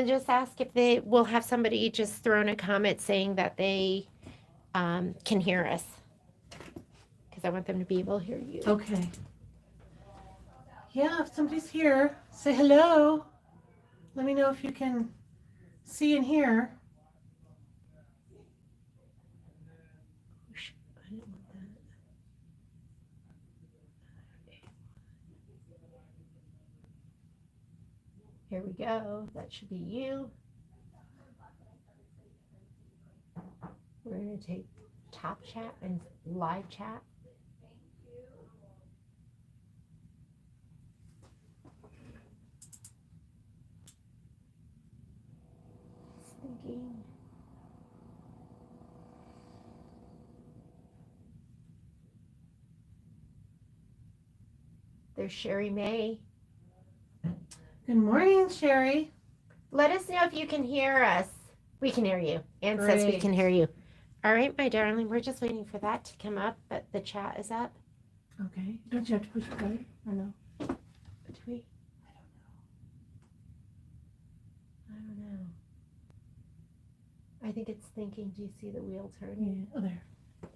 just ask if they will have somebody just throw in a comment saying that they can hear us. Because I want them to be able to hear you. Okay. Yeah, if somebody's here, say hello. Let me know if you can see and hear. I didn't want that. Here we go. That should be you. We're going to take top chat and live chat. Thinking. There's Sherry May. Good morning, Sherry. Let us know if you can hear us. We can hear you. Ann says we can hear you. All right, my darling. We're just waiting for that to come up, but the chat is up. Okay. Don't you have to push play or no? Do we? I don't know. I think it's thinking, do you see the wheel turning? Yeah. Oh, there.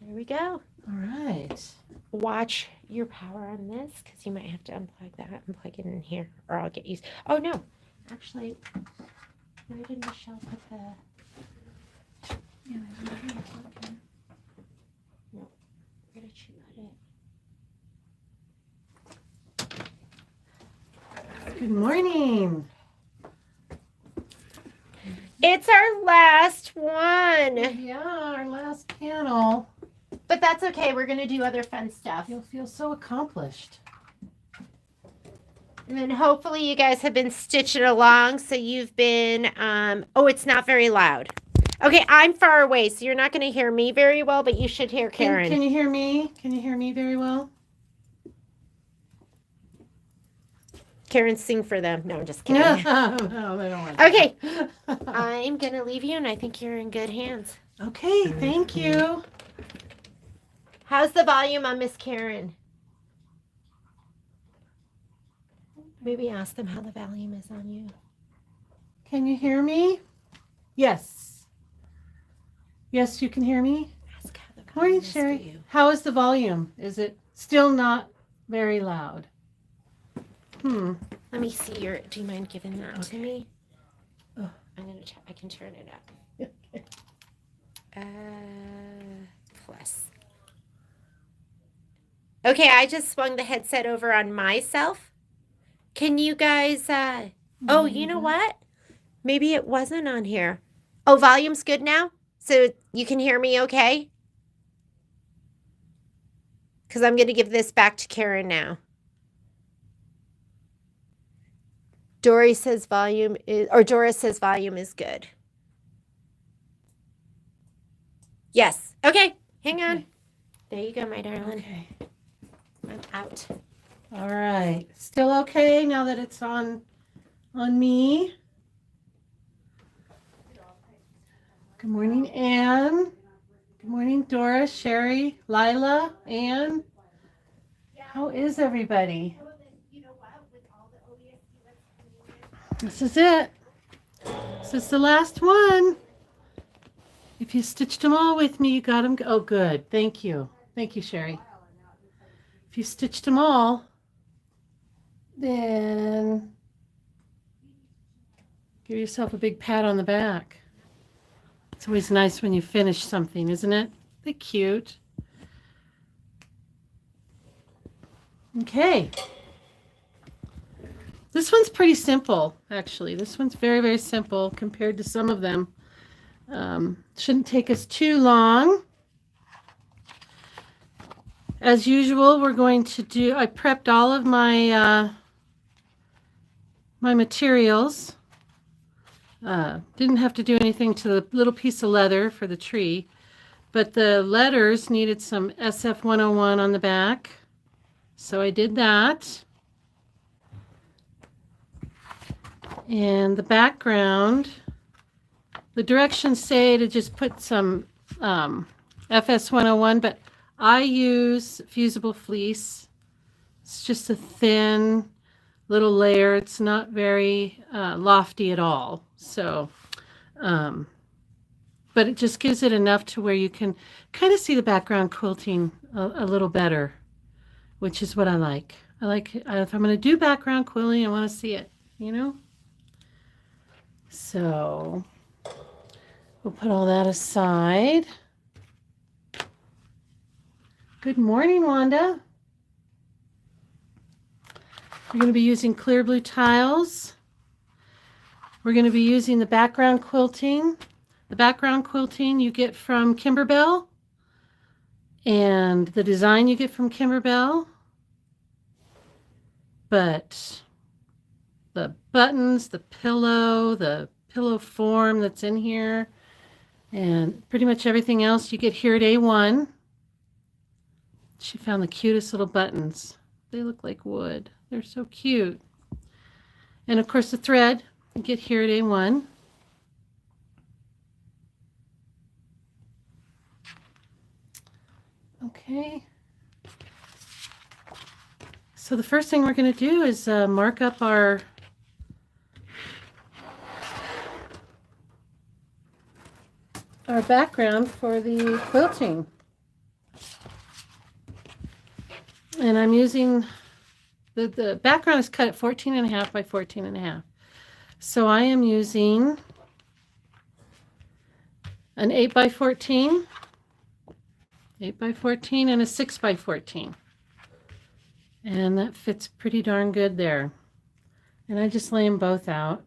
There we go. All right. Watch your power on this because you might have to unplug that and plug it in here or I'll get used. Oh, no. Actually, where did Michelle put the... Yeah, No. Where did she put it? Good morning. It's our last one. Yeah, our last panel. But that's okay. We're going to do other fun stuff. You'll feel so accomplished. And then hopefully you guys have been stitching along. So you've been, oh, it's not very loud. Okay, I'm far away, so you're not going to hear me very well, but you should hear Karen. Can you hear me? Can you hear me very well? Karen, sing for them. No, I'm just kidding. No, they don't want Okay, I'm going to leave you, and I think you're in good hands. Okay, thank you. How's the volume on Miss Karen? Maybe ask them how the volume is on you. Can you hear me? Yes. Yes, you can hear me? Ask how the Morning, volume is Sherry. for you. How is the volume? Is it still not very loud? Let me see your, do you mind giving that to me? Oh. I'm going to check, I can turn it up. Okay. Plus. Okay, I just swung the headset over on myself. Can you guys, oh, you know what? Maybe it wasn't on here. Oh, volume's good now? So you can hear me okay? Because I'm going to give this back to Karen now. Dory says volume is, or Doris says volume is good. Yes. Okay. Hang on. Okay. There you go, my darling. Okay. I'm out. All right. Still okay now that it's on me? Good morning, Anne. Good morning, Doris, Sherry, Lila, Anne. How is everybody? This is it. This is the last one. If you stitched them all with me, you got them. Oh, good. Thank you. Thank you, Sherry. If you stitched them all, then give yourself a big pat on the back. It's always nice when you finish something, isn't it? They're cute. Okay. This one's pretty simple, actually. This one's very, very simple compared to some of them. Shouldn't take us too long. As usual, we're going to do, I prepped all of my my materials. Didn't have to do anything to the little piece of leather for the tree, but the letters needed some SF 101 on the back. So I did that. And the background, the directions say to just put some FS 101, but I use fusible fleece. It's just a thin, little layer. It's not very lofty at all. So, but it just gives it enough to where you can kind of see the background quilting a little better, which is what I like. I like, if I'm going to do background quilting, I want to see it, you know? So we'll put all that aside. Good morning, Wanda. We're going to be using clear blue tiles. We're going to be using the background quilting. The background quilting you get from Kimberbell, and the design you get from Kimberbell. But the buttons, the pillow form that's in here, and pretty much everything else you get here at A1. She found the cutest little buttons. They look like wood. They're so cute. And of course the thread you get here at A1. Okay. So the first thing we're going to do is mark up our background for the quilting. And I'm using, the background is cut at 14.5 by 14.5. So I am using an 8 by 14, 8 by 14, and a 6 by 14. And that fits pretty darn good there. And I just lay them both out.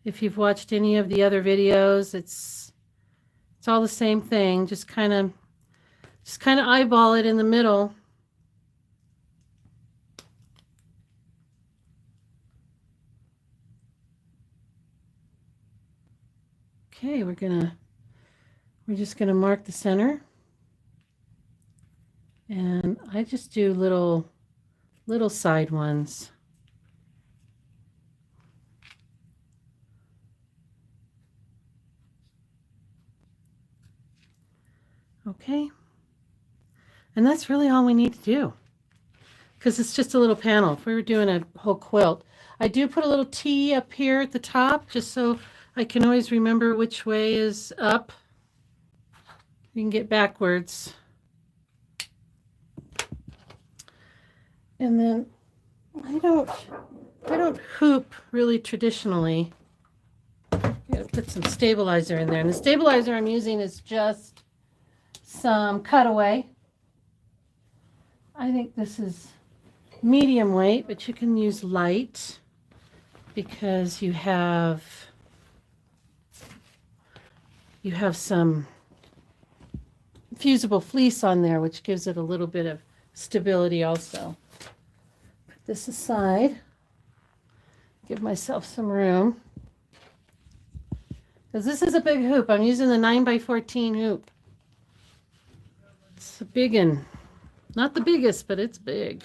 If you've watched any of the other videos, it's all the same thing. Just kind of eyeball it in the middle. Okay, we're just gonna mark the center. And I just do little side ones. Okay. And that's really all we need to do, because it's just a little panel. If we were doing a whole quilt, I do put a little T up here at the top just so I can always remember which way is up. You can get backwards. And then I don't hoop really traditionally. I gotta put some stabilizer in there. And the stabilizer I'm using is just some cutaway. I think this is medium weight, but you can use light because you have some fusible fleece on there, which gives it a little bit of stability also. Put this aside, give myself some room, because this is a big hoop. I'm using the 9 by 14 hoop. It's a big one. Not the biggest, but it's big.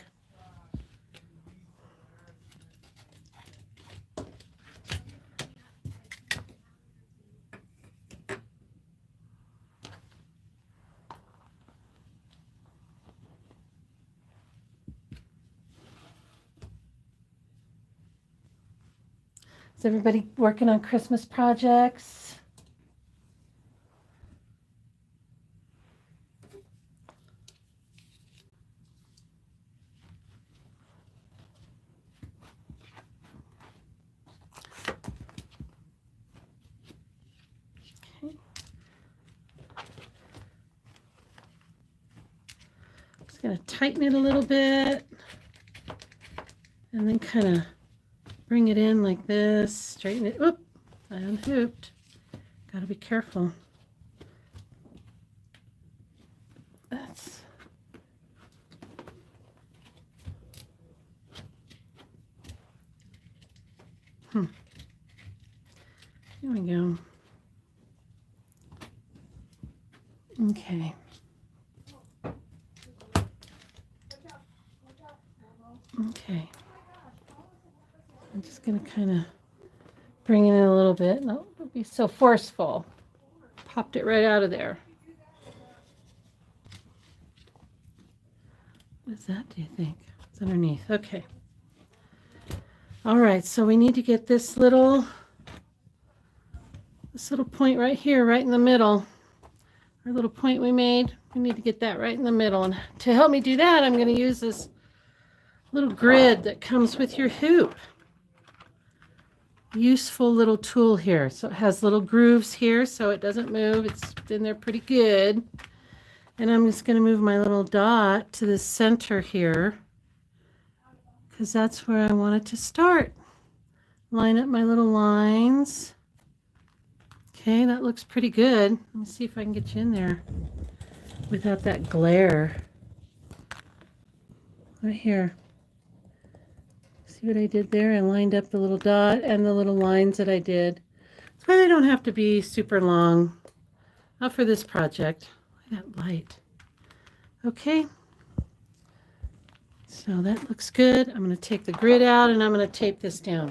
Is everybody working on Christmas projects? Okay. Just going to tighten it a little bit and then kind of bring it in like this, straighten it. Oop, I unhooped. Got to be careful. That's Here we go. Okay. Okay. I'm just going to kind of bring it in a little bit. No, don't be so forceful. Popped it right out of there. What is that, do you think? It's underneath. Okay. All right, so we need to get this little point right here, right in the middle. Our little point we made, we need to get that right in the middle. And to help me do that, I'm going to use this little grid that comes with your hoop. Useful little tool here. So it has little grooves here so it doesn't move. It's been there pretty good. And I'm just going to move my little dot to the center here because that's where I want it to start. Line up my little lines. Okay, that looks pretty good. Let me see if I can get you in there without that glare. Right here. See what I did there? I lined up the little dot and the little lines that I did. That's why they don't have to be super long. Not for this project. Look at that light. Okay. So that looks good. I'm going to take the grid out and I'm going to tape this down.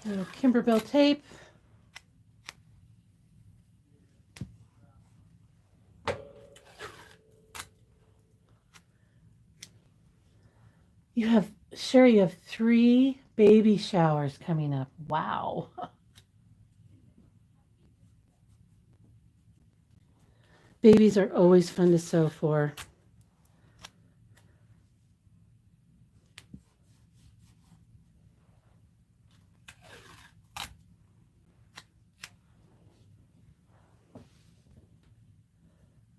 Little Kimberbell tape. Sherry, you have 3 baby showers coming up. Wow. Babies are always fun to sew for.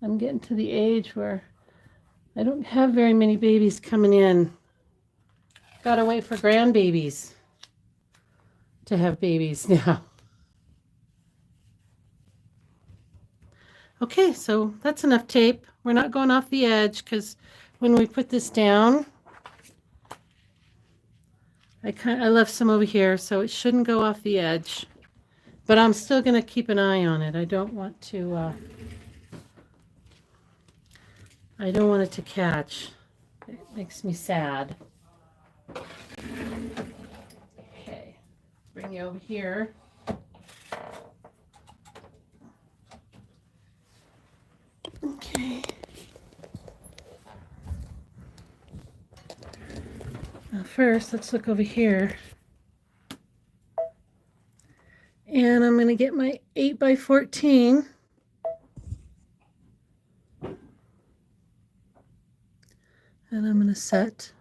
I'm getting to the age where I don't have very many babies coming in. Gotta wait for grandbabies to have babies now. Okay, so that's enough tape. We're not going off the edge because when we put this down, I left some over here, so it shouldn't go off the edge. But I'm still going to keep an eye on it. I don't want it to catch. It makes me sad. Okay, bring you over here. Okay. Now first, let's look over here. And I'm going to get my 8x14. And I'm going to set.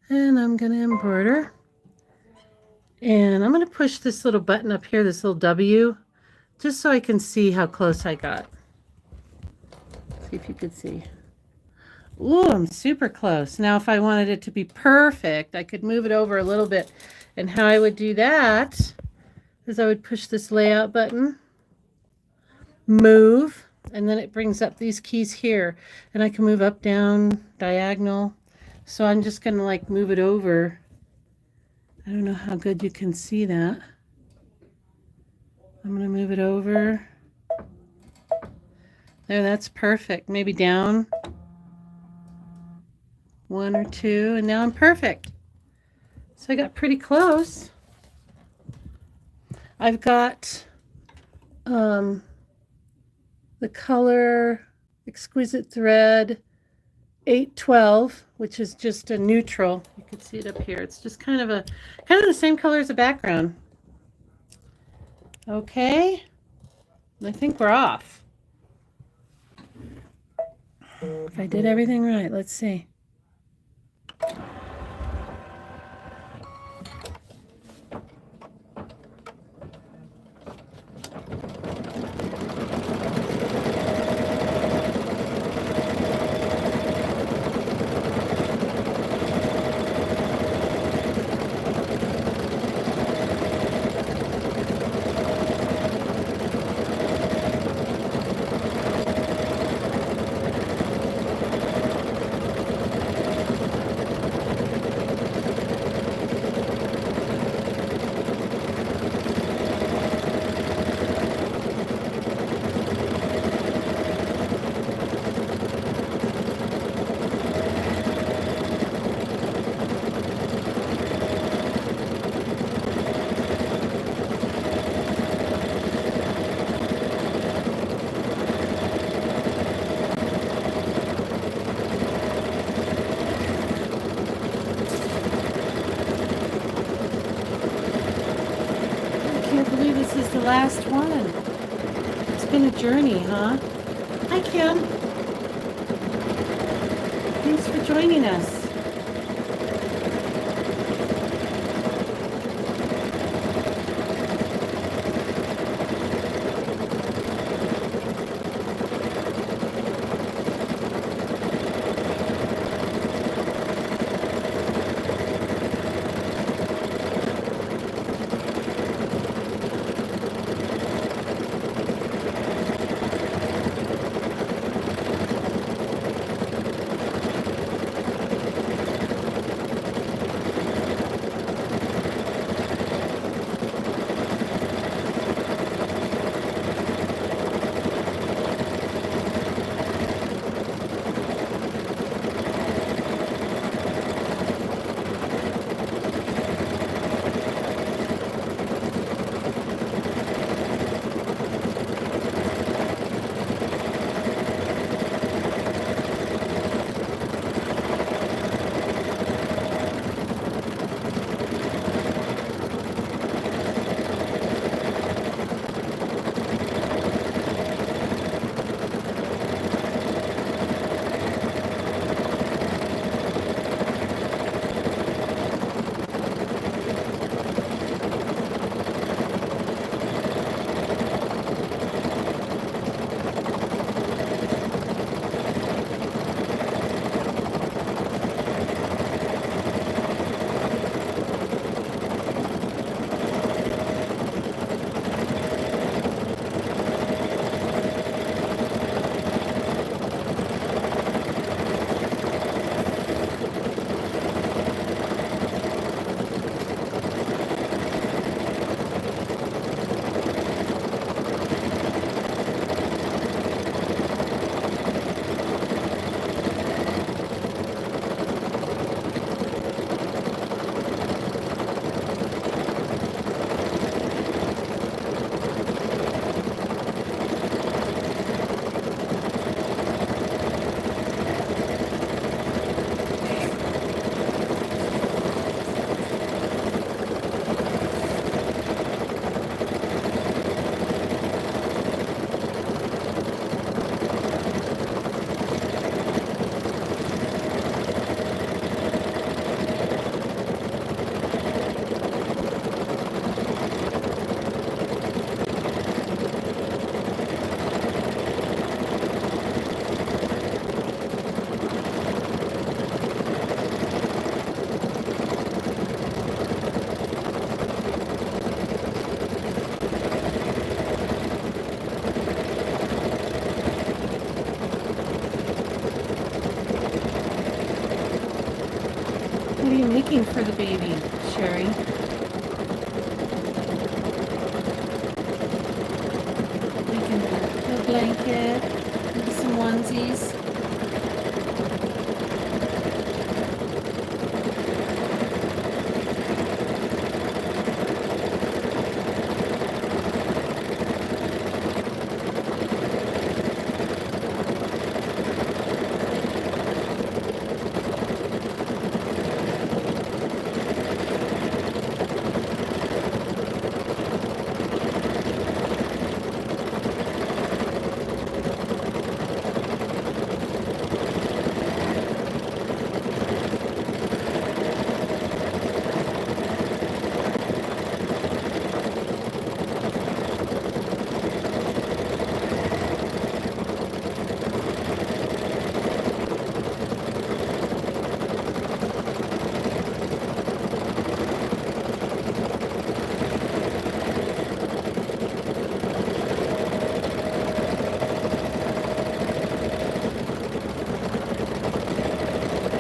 And I'm going to embroider. And I'm going to push this little button up here, this little W, just so I can see how close I got. See if you could see. Ooh, I'm super close. Now, if I wanted it to be perfect, I could move it over a little bit. And how I would do that is I would push this layout button, move, and then it brings up these keys here. And I can move up, down, diagonal. So I'm just going to like move it over. I don't know how good you can see that. I'm going to move it over. There, that's perfect. Maybe down 1 or 2, and now I'm perfect. So I got pretty close. I've got the color Exquisite Thread 812, which is just a neutral. You can see it up here. It's just kind of the same color as the background. Okay, I think we're off. If I did everything right, let's see. last one. It's been a journey, huh? Hi, Kim. Thanks for joining us. What are you making for the baby, Sherry? Making a blanket, maybe some onesies.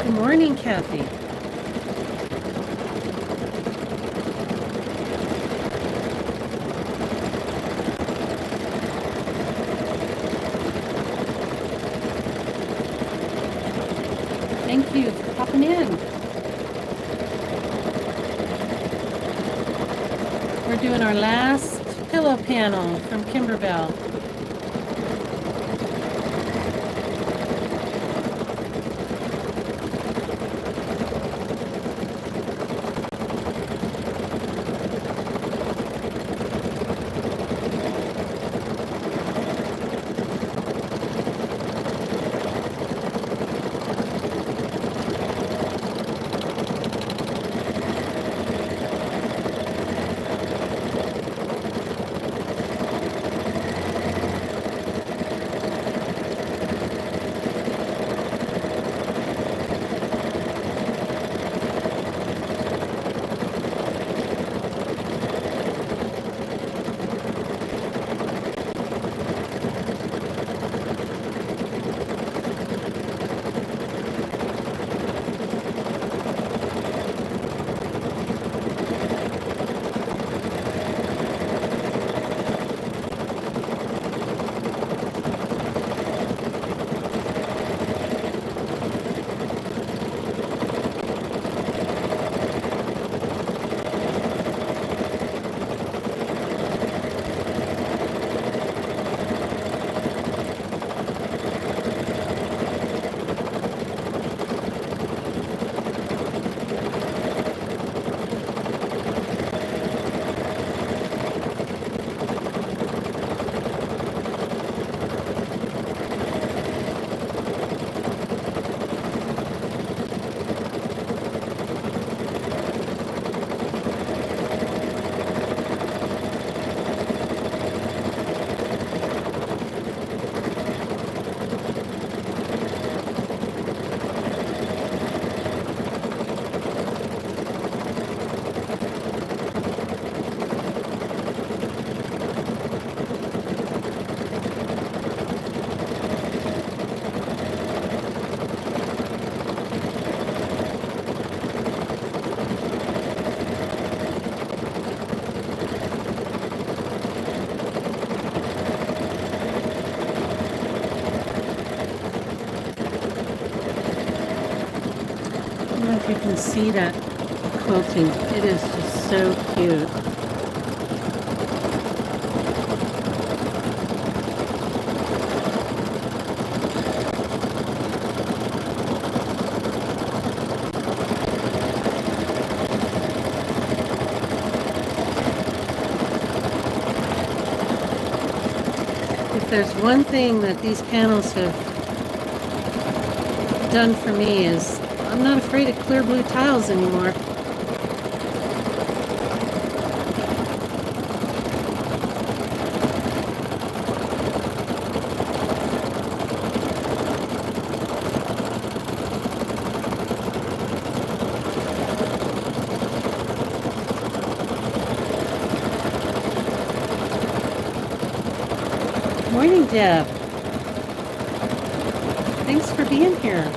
Good morning, Kathy. Thank you for popping in. We're doing our last pillow panel from Kimberbell. if you can see that quilting. It is just so cute. If there's one thing that these panels have done for me is I'm not afraid of clear blue tiles anymore. Morning, Deb. Thanks for being here.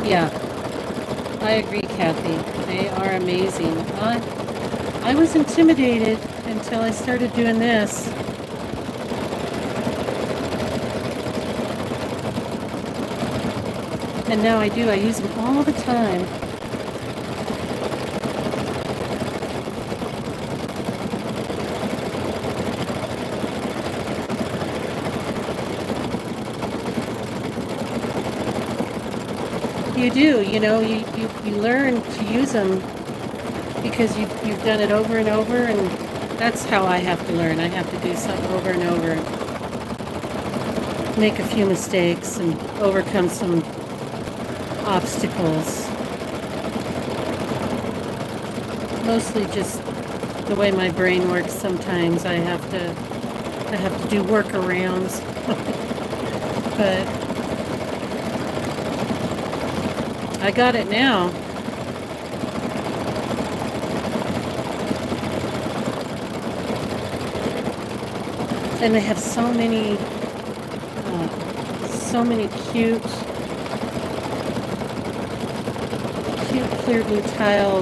Yeah, I agree, Kathy. They are amazing. I was intimidated until I started doing this. And now I do. I use them all the time. You do, you know, you learn to use them because you've done it over and over, and that's how I have to learn. I have to do something over and over, make a few mistakes and overcome some obstacles. Mostly just the way my brain works. Sometimes I have to do workarounds. But I got it now. And they have so many cute clear blue tile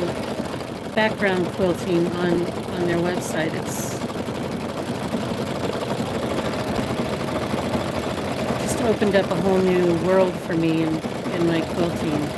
background quilting on their website. It's just opened up a whole new world for me in my quilting.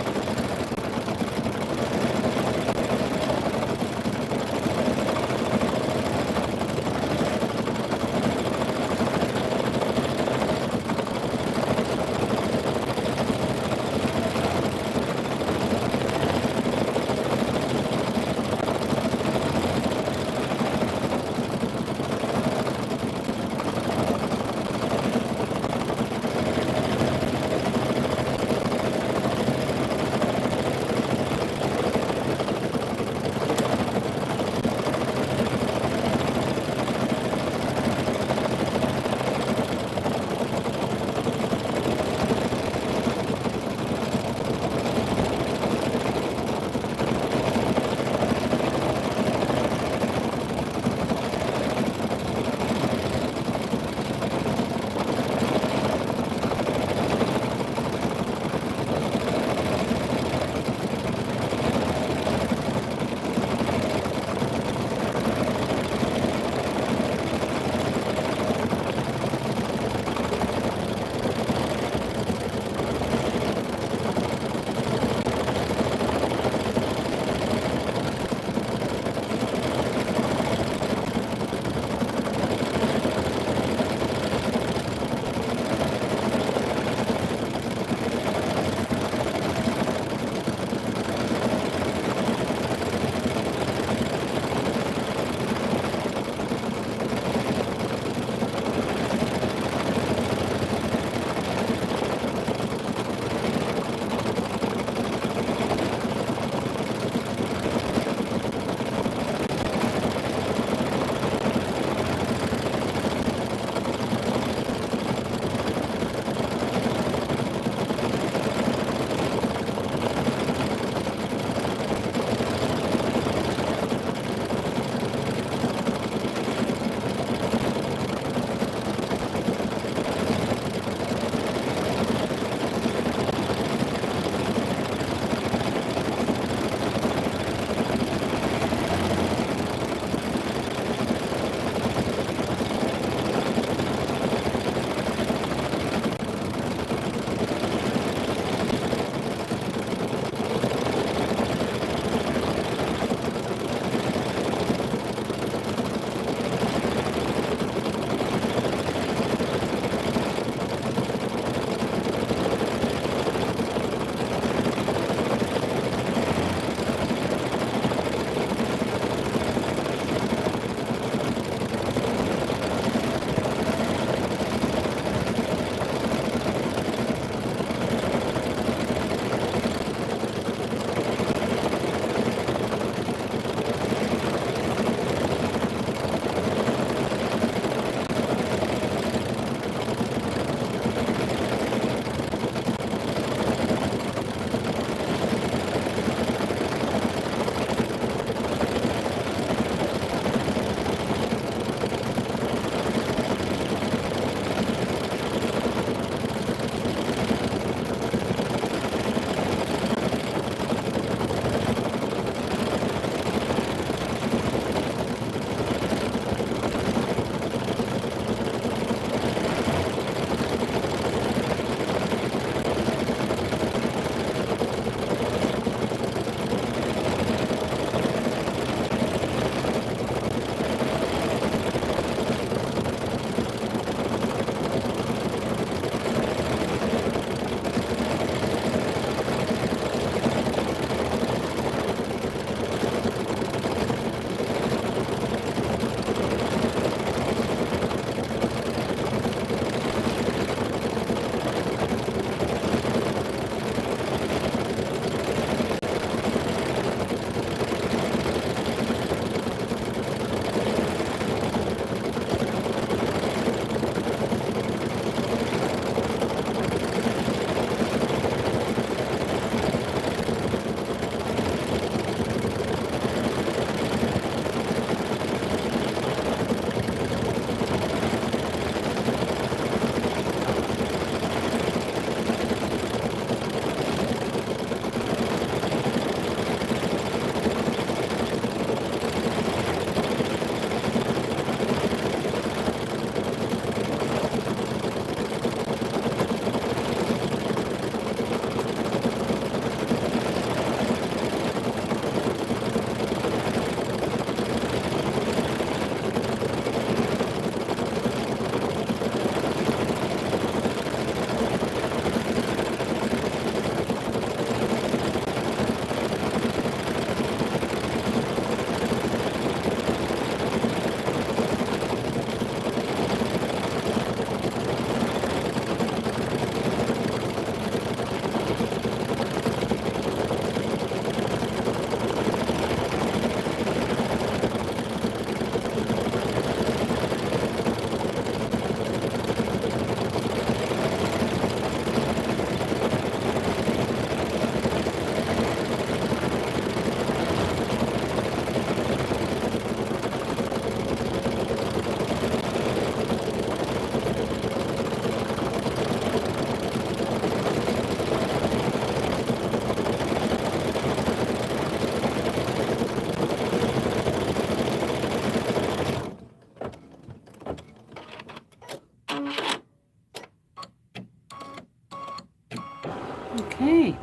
Okay.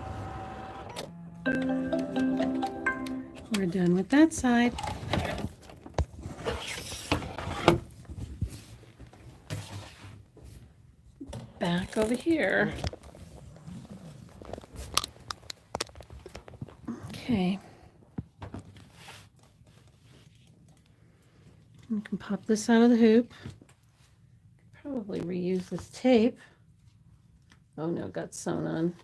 We're done with that side. Back over here. Okay. You can pop this out of the hoop. Probably reuse this tape. Oh no, got sewn on.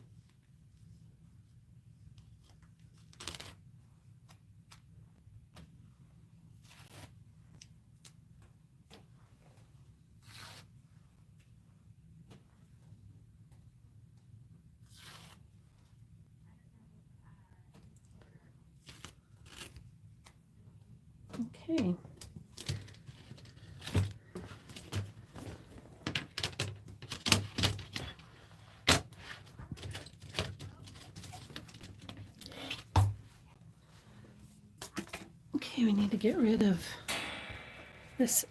Okay. Okay, we need to get rid of this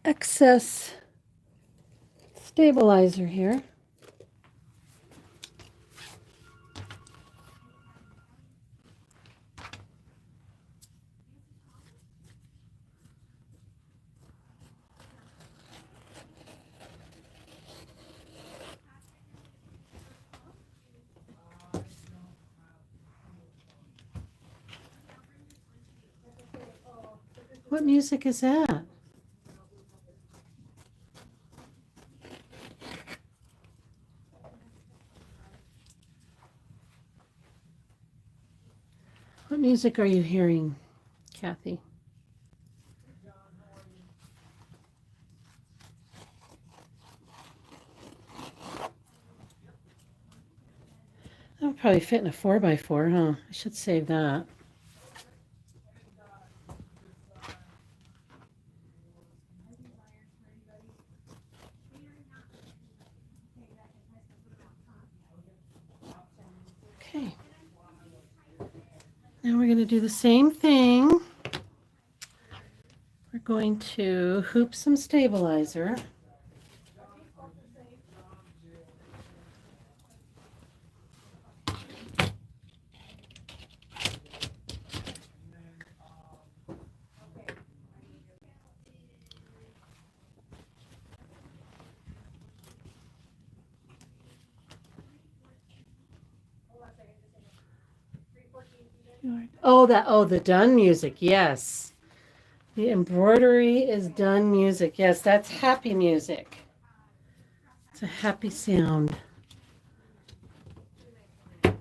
excess stabilizer here. What music is that? What music are you hearing, Kathy? That would probably fit in a 4x4, huh? I should save that. Okay. Now we're going to do the same thing. We're going to hoop some stabilizer. Oh, the done music. Yes. The embroidery is done music. Yes, that's happy music. It's a happy sound. Okay.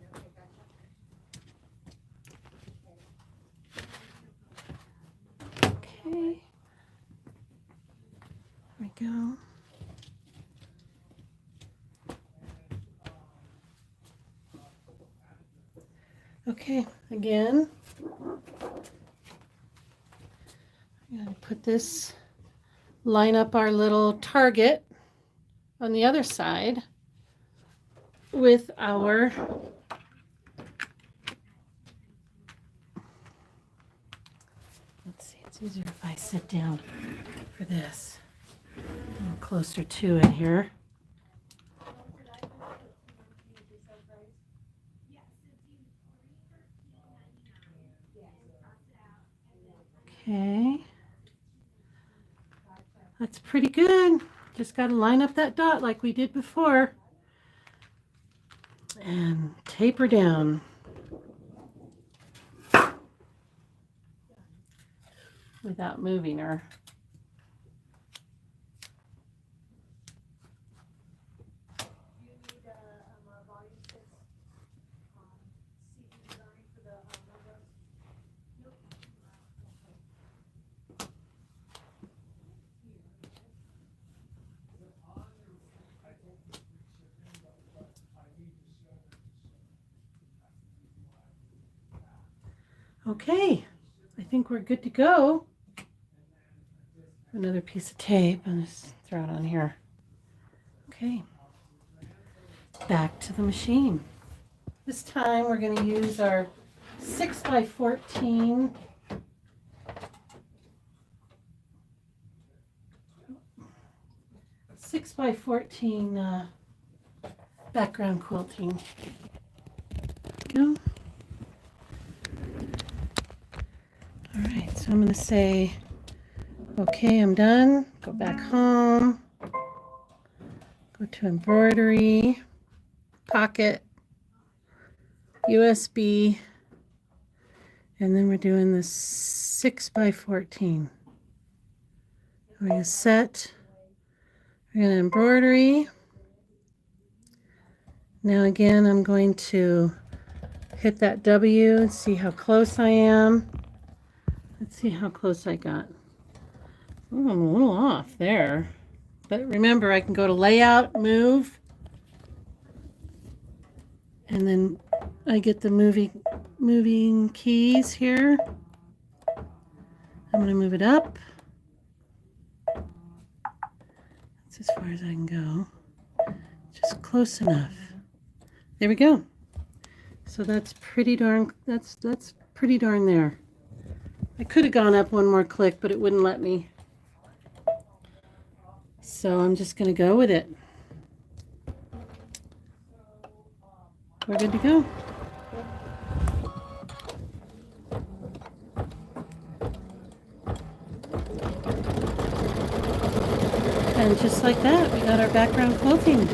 There we go. Okay, again, I'm going to put this, line up our little target on the other side with our let's see, it's easier if I sit down for this. A little closer to it here. Okay. That's pretty good. Just got to line up that dot like we did before. And taper down. Without moving her. Okay, I think we're good to go. Another piece of tape and just throw it on here. Okay, back to the machine. This time we're going to use our 6x14 6x14 background quilting So I'm going to say, okay, I'm done. Go back home. Go to embroidery, pocket, USB, and then we're doing this 6x14. We're going to set, we're going to embroidery. Now again, I'm going to hit that W and see how close I am. Let's see how close I got. Oh, I'm a little off there. But remember, I can go to layout, move, and then I get the moving keys here. I'm going to move it up. That's as far as I can go. Just close enough. There we go. So that's pretty darn there. I could have gone up one more click, but it wouldn't let me. So I'm just going to go with it. We're good to go. And just like that, we got our background quilting.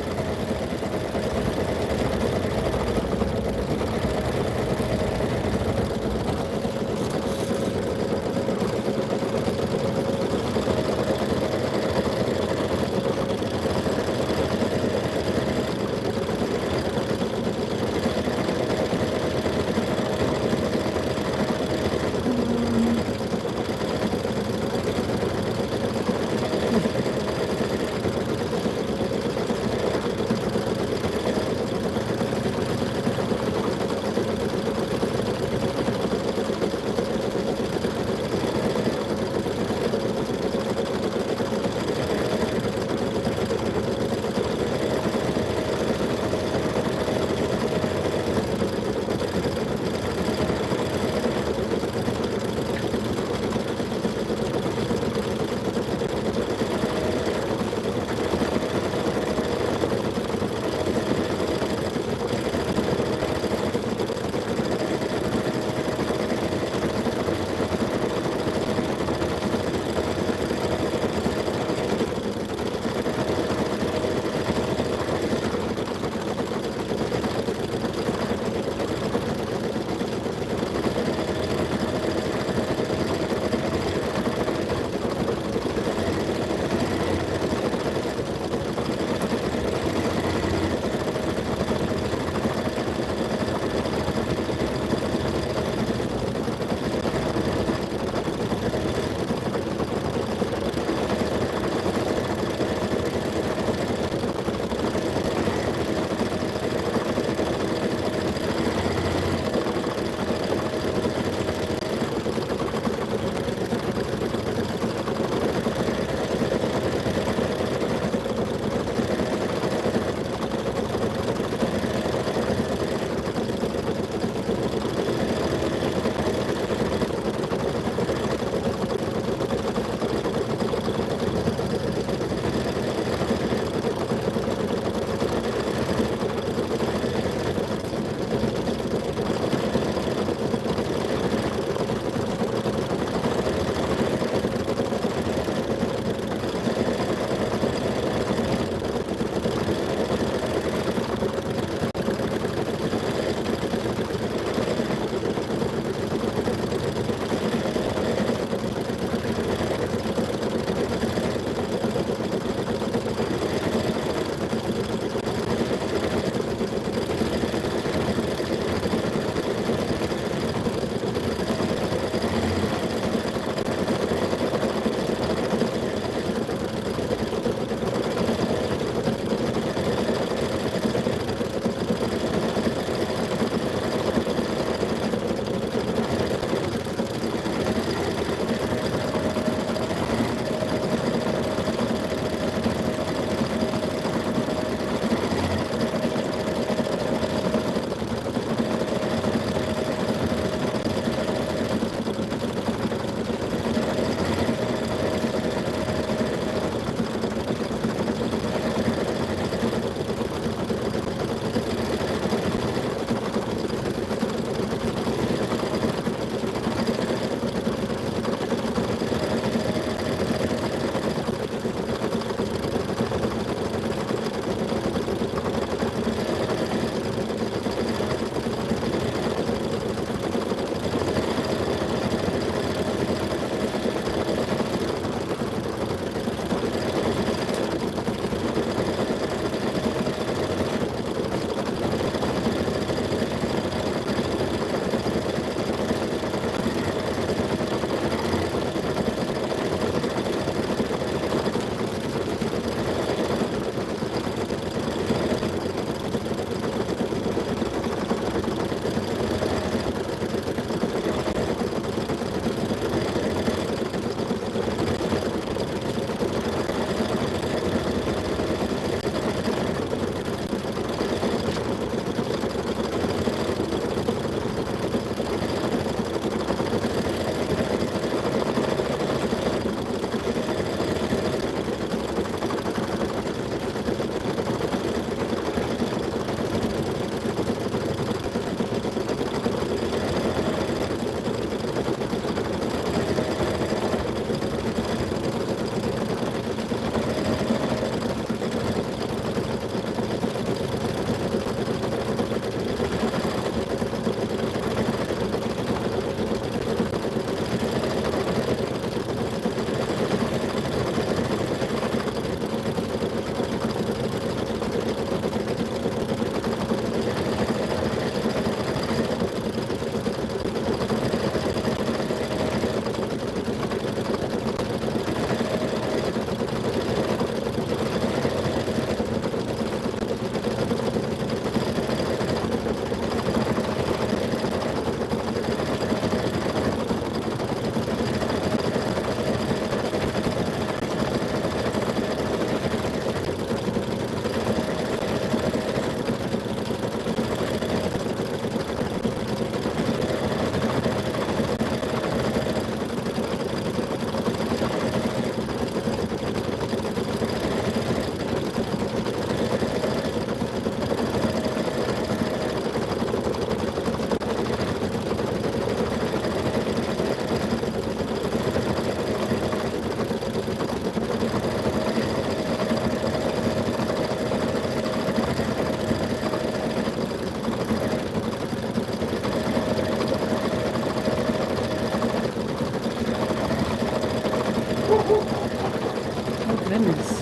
goodness.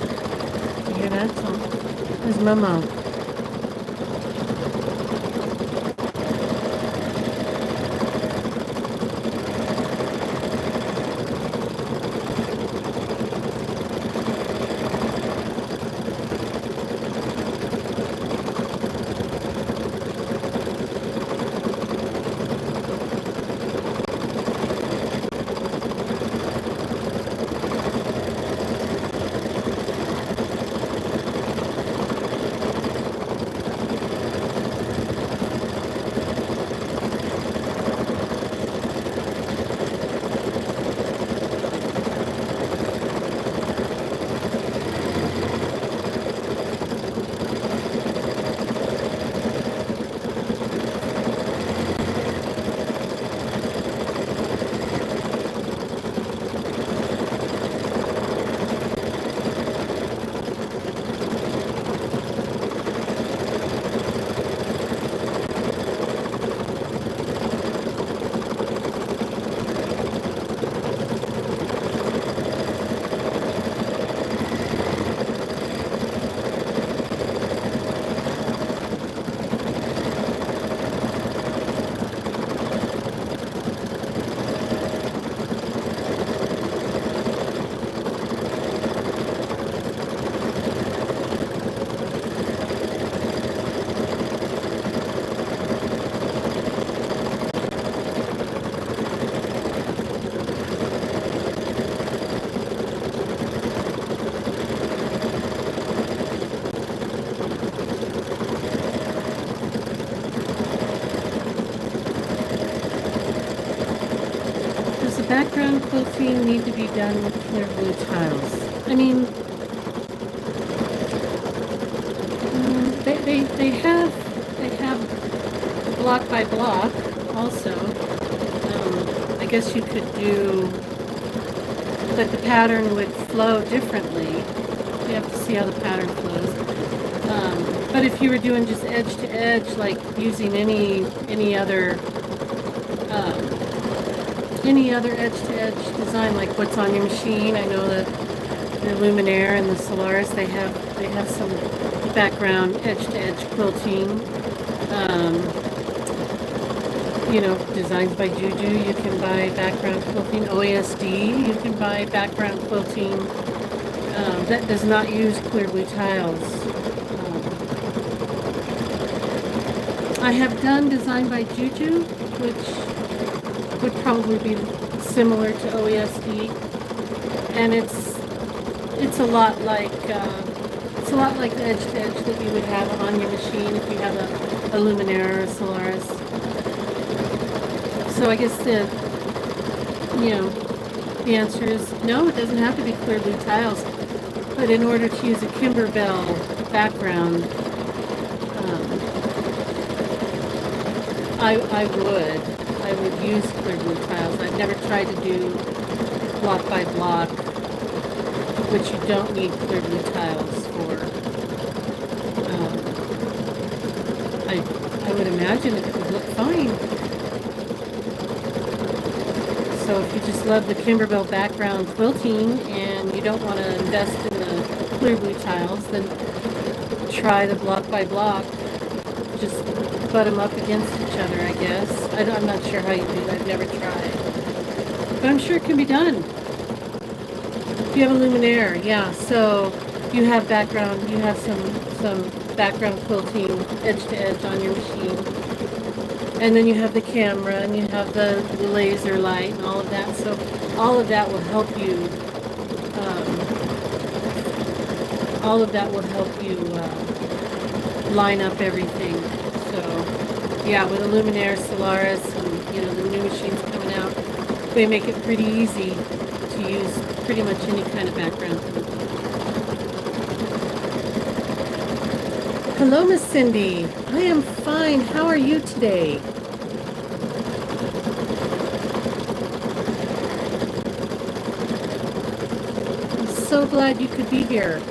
You hear that? There's Momo. Background quilting need to be done with clear blue tiles. I mean, they have block by block also. I guess you could do, but the pattern would flow differently. You have to see how the pattern flows. But if you were doing just edge to edge, like using any other edge-to-edge design, like what's on your machine. I know that the Luminaire and the Solaris, they have some background edge-to-edge quilting. You know, designs by Juju, you can buy background quilting. OASD, you can buy background quilting that does not use clear blue tiles. I have done design by Juju, which would probably be similar to OESD, and it's a lot like the edge to edge that you would have on your machine if you have a Luminaire or a Solaris. So I guess the answer is no. It doesn't have to be clear blue tiles, but in order to use a Kimberbell background, I would use clear blue tiles. I've never tried to do block by block, which you don't need clear blue tiles for. I would imagine it would look fine. So if you just love the Kimberbell background quilting and you don't want to invest in the clear blue tiles, then try the block by block. Just butt them up against each other, I guess. I'm not sure how you do that. I've never tried. But I'm sure it can be done. If you have a Luminaire, yeah. So you have background, you have some background quilting edge to edge on your machine. And then you have the camera and you have the laser light and all of that. So all of that will help you line up everything. So yeah, with a Luminaire, Solaris, and the new machines coming out, they make it pretty easy to use pretty much any kind of background. Hello, Miss Cindy. I am fine. How are you today? I'm so glad you could be here.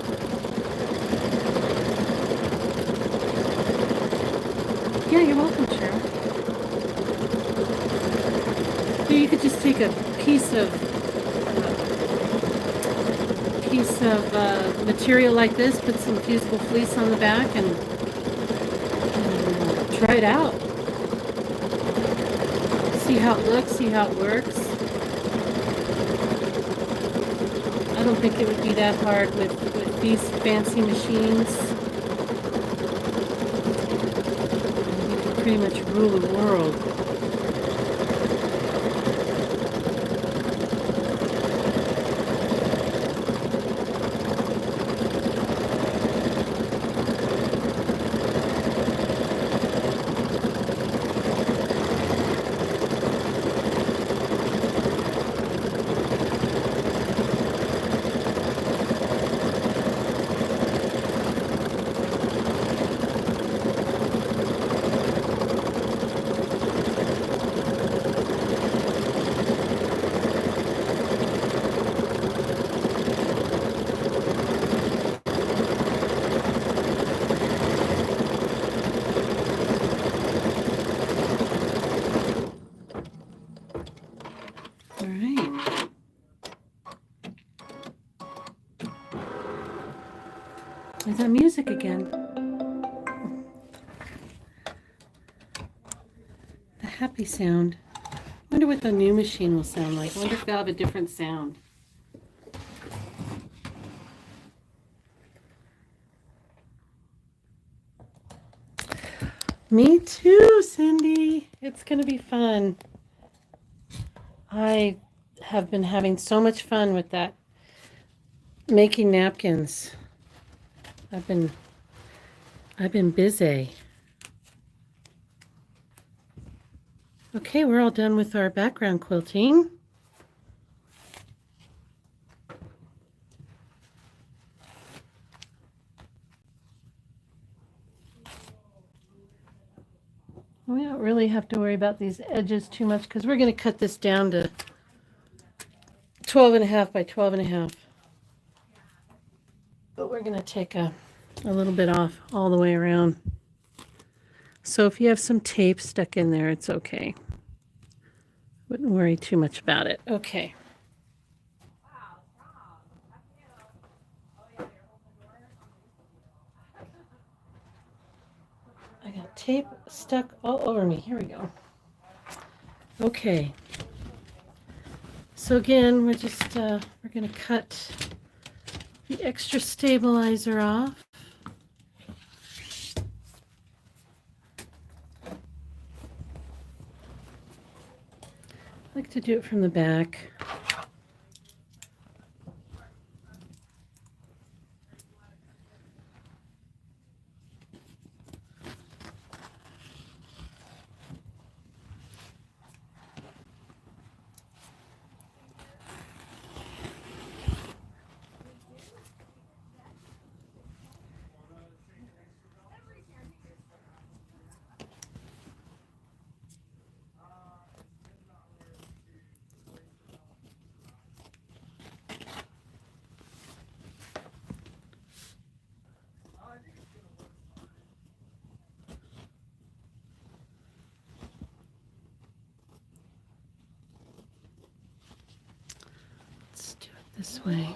Yeah, you're welcome, Cheryl. You could just take a piece of piece of material like this, put some fusible fleece on the back, and try it out. See how it looks, see how it works. I don't think it would be that hard with these fancy machines. You can pretty much rule the world. All right. There's that music again. The happy sound. Wonder what the new machine will sound like. Wonder if they'll have a different sound. Me too, Cindy. It's going to be fun. I have been having so much fun with that. Making napkins. I've been busy. Okay, we're all done with our background quilting. We don't really have to worry about these edges too much because we're going to cut this down to 12.5 by 12.5. But we're going to take a little bit off all the way around. So if you have some tape stuck in there, it's okay. Wouldn't worry too much about it. Okay. I got tape stuck all over me. Here we go. Okay. So again, we're going to cut the extra stabilizer off. I like to do it from the back. This way.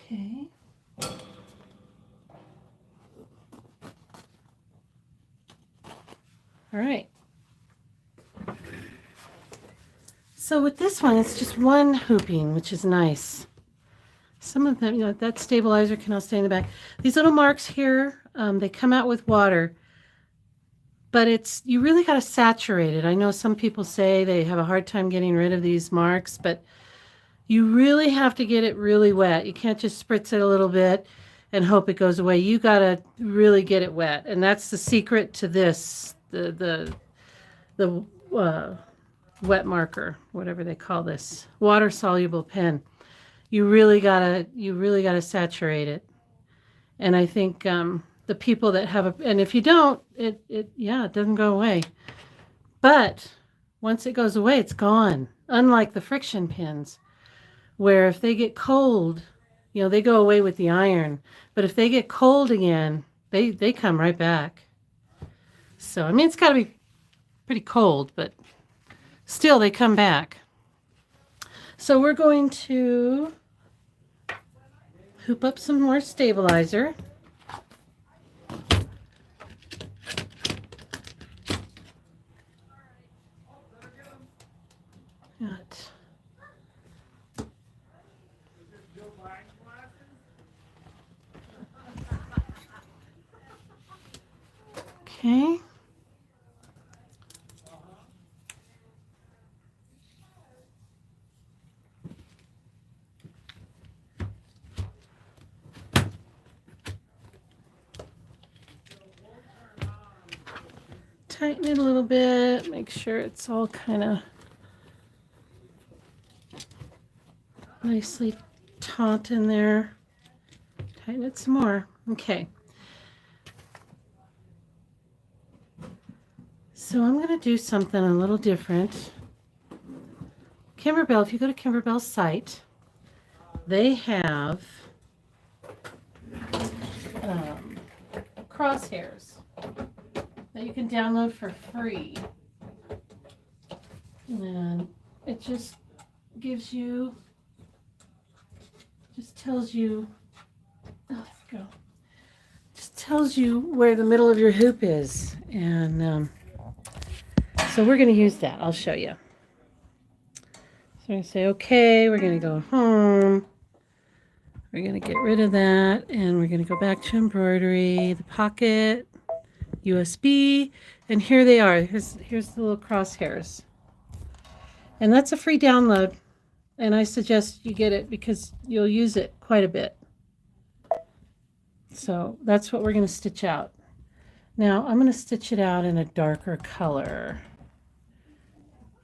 Okay. All right. So with this one, it's just one hooping, which is nice. Some of them, that stabilizer can all stay in the back. These little marks here, they come out with water, but you really got to saturate it. I know some people say they have a hard time getting rid of these marks, but you really have to get it really wet. You can't just spritz it a little bit and hope it goes away. You got to really get it wet. And that's the secret to this, the wet marker, whatever they call this, water soluble pen. You really gotta saturate it. And I think the people that have and if you don't, it doesn't go away. But once it goes away, it's gone. Unlike the friction pins, where if they get cold, you know, they go away with the iron. But if they get cold again, they come right back. So, I mean, it's got to be pretty cold, but still they come back. So we're going to hoop up some more stabilizer. Got okay. Tighten it a little bit, make sure it's all kind of nicely taut in there. Tighten it some more. Okay. So I'm going to do something a little different. Kimberbell, if you go to Kimberbell's site, they have crosshairs that you can download for free. And it just gives you, just tells you, oh, there we go. Just tells you where the middle of your hoop is. And so we're going to use that. I'll show you. So we're going to say, okay, we're going to go home. We're going to get rid of that. And we're going to go back to embroidery, the pocket, USB. And here they are. Here's the little crosshairs. And that's a free download. And I suggest you get it because you'll use it quite a bit. So that's what we're going to stitch out. Now I'm going to stitch it out in a darker color,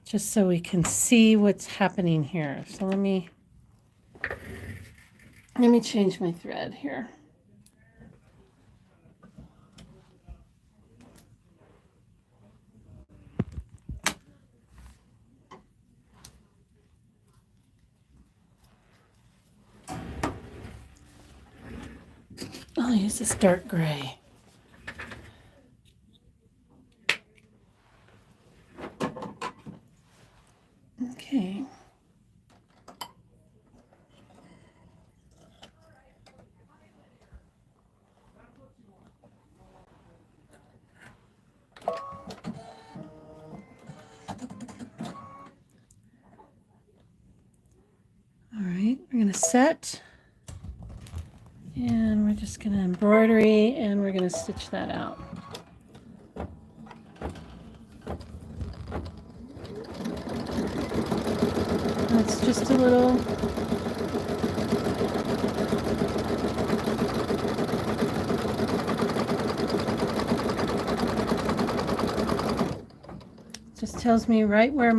just so we can see what's happening here. So let me change my thread here. I'll use this dark gray. Okay. All right, we're going to set. And we're just going to embroidery and we're going to stitch that out. That's just a little just tells me right where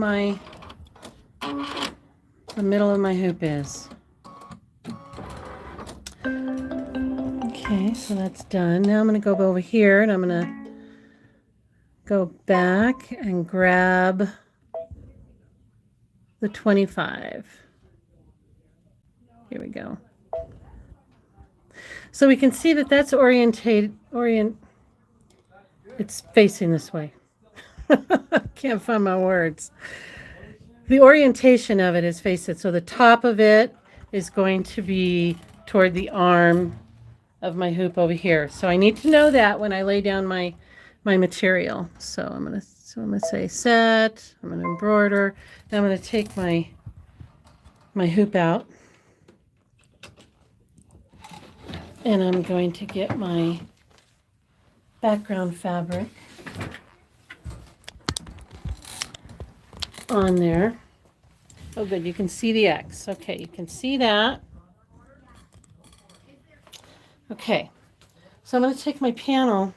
the middle of my hoop is. Okay, so that's done. Now I'm going to go over here and I'm going to go back and grab the 25. Here we go. So we can see that that's it's facing this way. Can't find my words. The orientation of it is face it. So the top of it is going to be toward the arm of my hoop over here. So I need to know that when I lay down my material. So I'm gonna say set. I'm gonna embroider. Then I'm gonna take my hoop out, and I'm going to get my background fabric on there. Oh, good. You can see the X. Okay, you can see that. Okay, so I'm going to take my panel,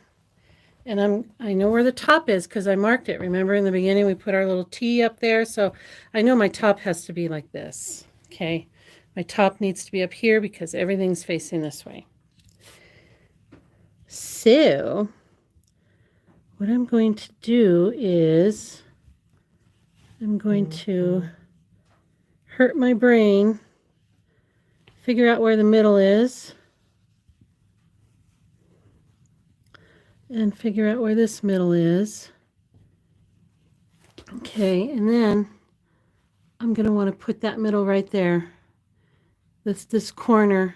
and I know where the top is because I marked it. Remember in the beginning we put our little T up there, so I know my top has to be like this. Okay, my top needs to be up here because everything's facing this way. So what I'm going to do is I'm going to hurt my brain figure out where the middle is. And figure out where this middle is. Okay, and then I'm going to want to put that middle right there. This corner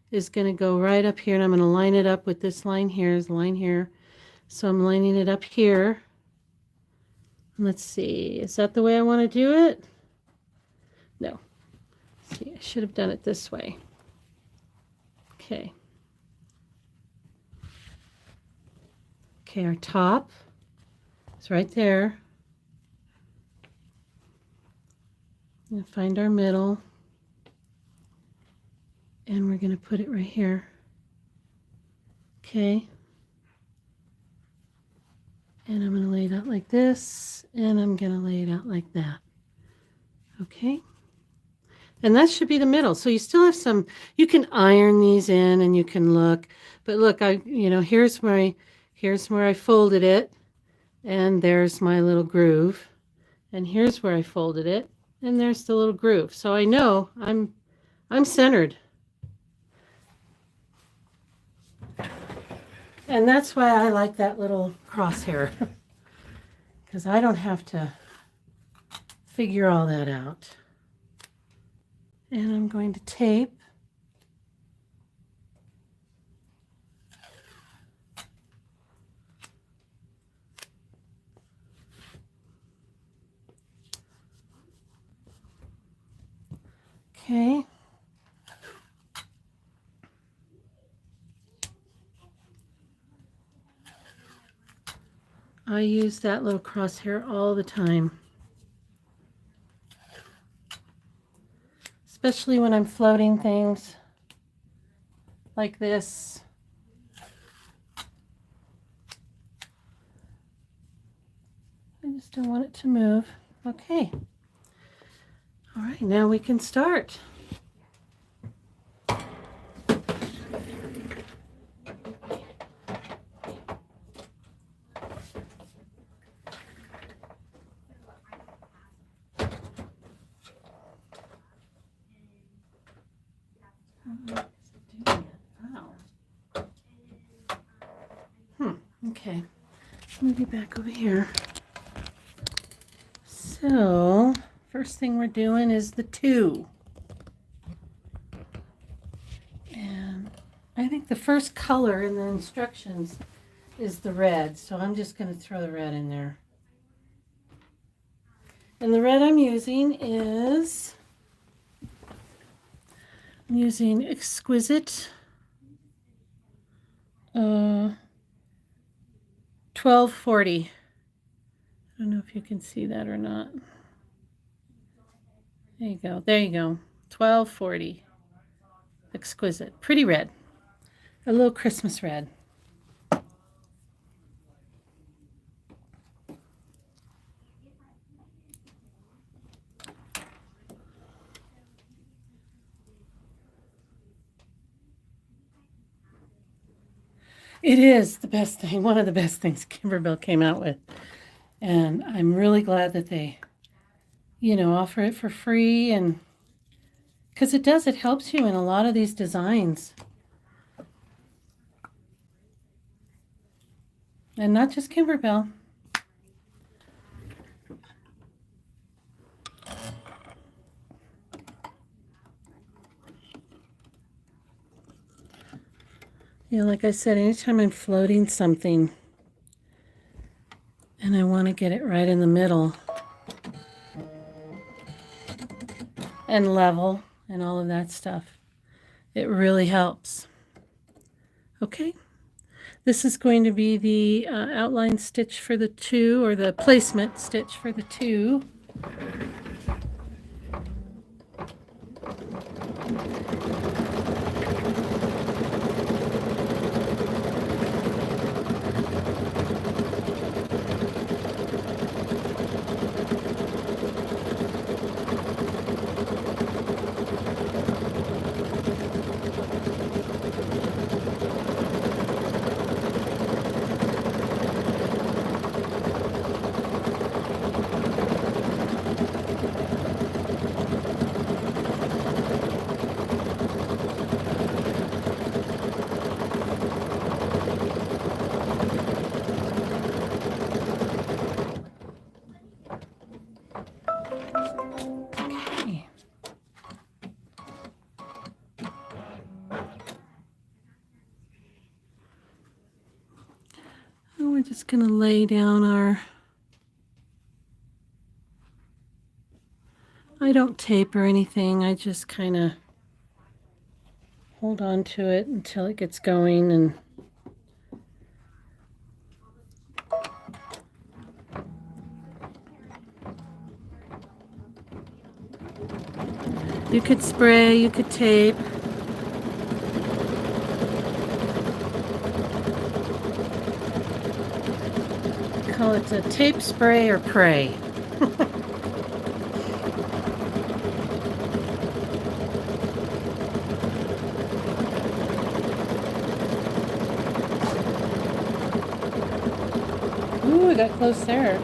is going to go right up here, and I'm going to line it up with this line here, is line here. So I'm lining it up here. Let's see, is that the way I want to do it? No. See, I should have done it this way. Okay. Okay, our top is right there. And find our middle. And we're going to put it right here. Okay. And I'm going to lay it out like this. And I'm going to lay it out like that. Okay. And that should be the middle. So you still have some, you can iron these in and you can look. But look, here's where I folded it. And there's my little groove. And here's where I folded it. And there's the little groove. So I know I'm centered. And that's why I like that little crosshair. Because I don't have to figure all that out. And I'm going to tape. Okay. I use that little crosshair all the time. Especially when I'm floating things like this. I just don't want it to move. Okay. All right, now we can start. Okay, move you back over here. So, first thing we're doing is the 2. And I think the first color in the instructions is the red. So I'm just going to throw the red in there. And the red I'm using is, I'm using Exquisite 1240. I don't know if you can see that or not. There you go. There you go. 1240. Exquisite. Pretty red. A little Christmas red. It is the best thing, one of the best things Kimberbell came out with. And I'm really glad that they, offer it for free. And because it helps you in a lot of these designs. And not just Kimberbell. Like I said, anytime I'm floating something and I want to get it right in the middle and level and all of that stuff, it really helps. Okay, this is going to be the outline stitch for the 2, or the placement stitch for the 2. we're just going to lay down our, I don't tape or anything, I just kind of hold on to it until it gets going. And you could spray, you could tape. Call it a tape, spray, or pray. Ooh, we got close there.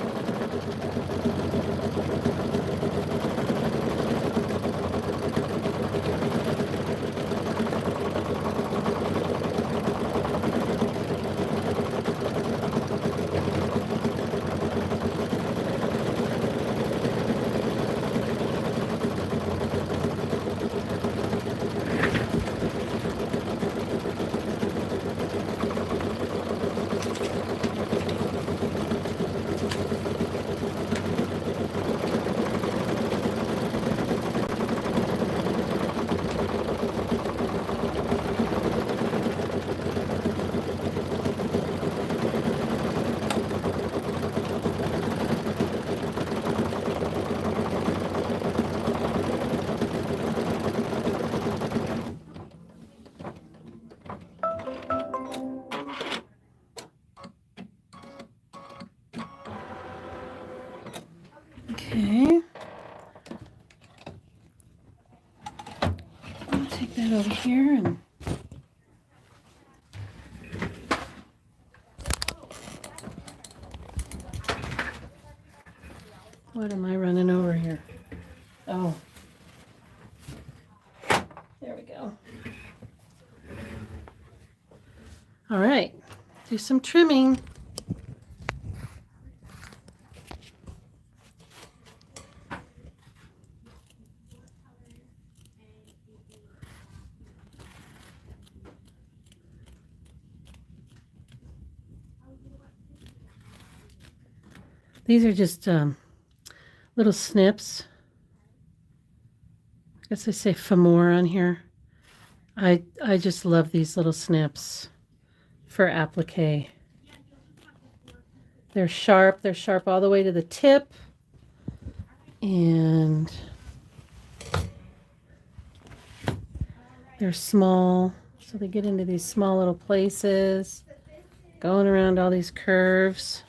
Okay. I'll take that over here and what am I running over here? Oh. There we go. All right. Do some trimming. These are just little snips. I guess they say femur on here. I just love these little snips for applique. They're sharp all the way to the tip. And they're small, so they get into these small little places, going around all these curves.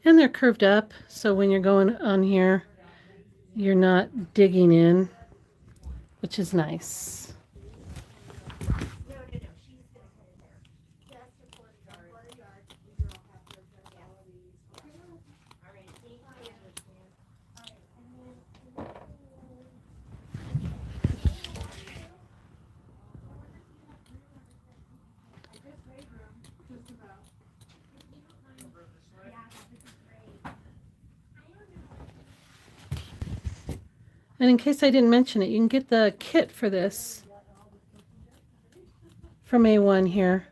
And they're curved up, so when you're going on here, you're not digging in, which is nice. And in case I didn't mention it, you can get the kit for this from A1 here.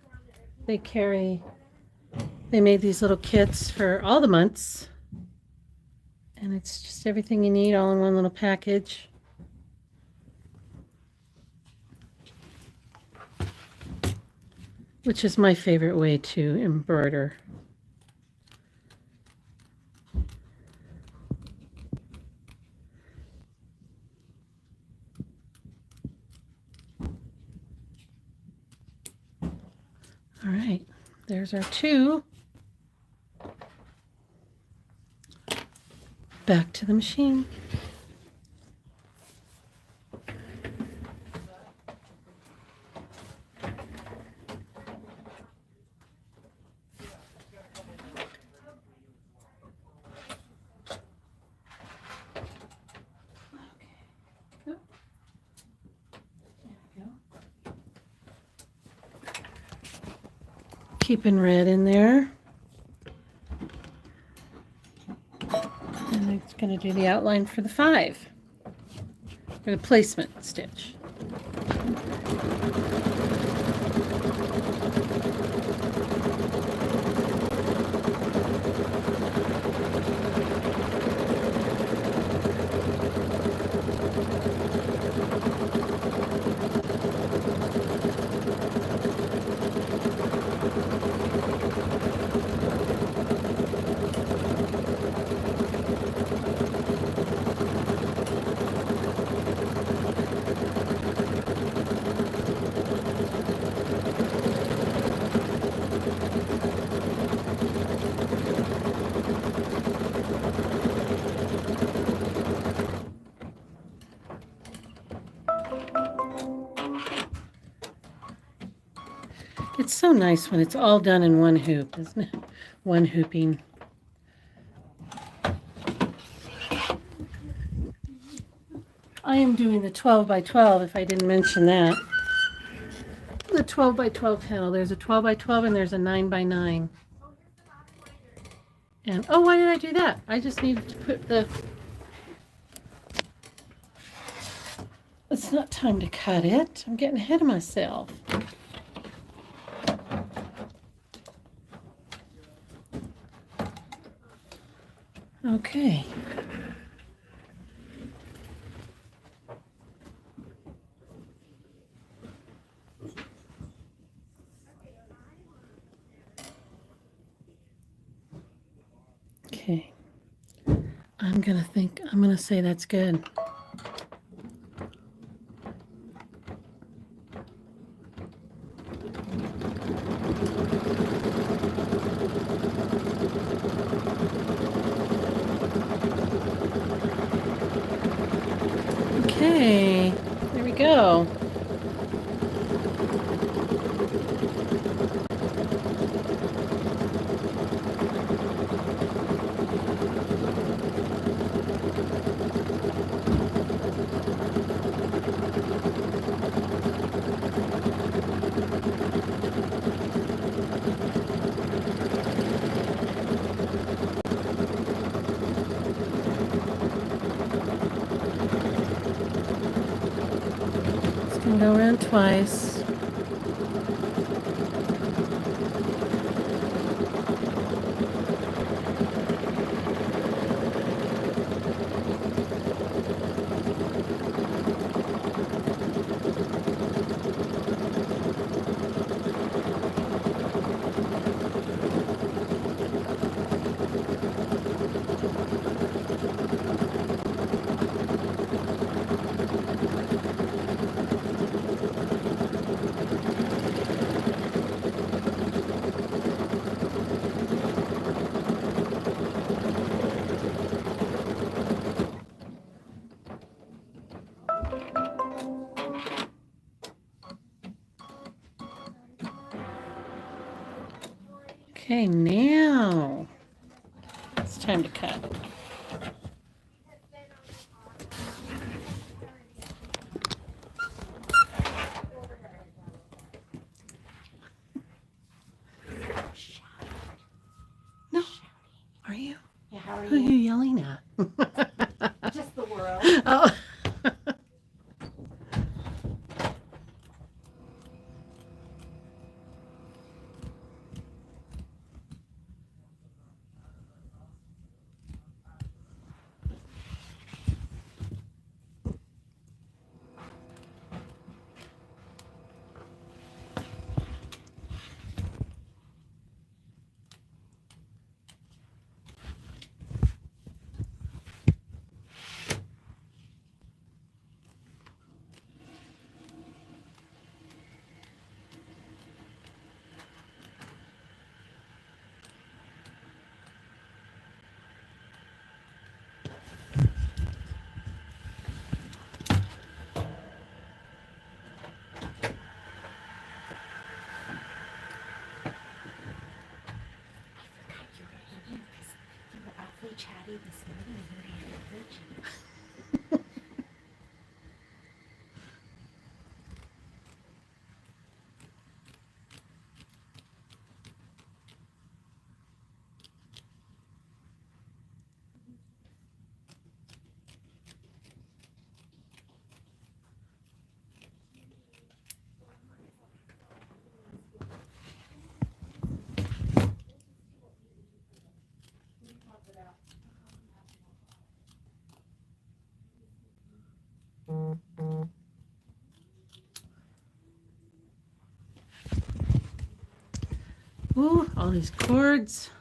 They made these little kits for all the months. And it's just everything you need all in one little package. Which is my favorite way to embroider. All right, there's our 2. Back to the machine. Keeping red in there. And it's going to do the outline for the 5, for the placement stitch. It's so nice when it's all done in one hoop, isn't it? One hooping. I am doing the 12 by 12, if I didn't mention that. The 12 by 12 panel. There's a 12 by 12 and there's a 9 by 9. And, oh, why did I do that? I just needed to put the... It's not time to cut it. I'm getting ahead of myself. Okay. Okay. I'm gonna say that's good. Okay, there we go. Go around twice. Okay, now it's time to cut. No, are you? Yeah, how are Who are you? you yelling at? Just the world. Oh. Ooh, all these cords.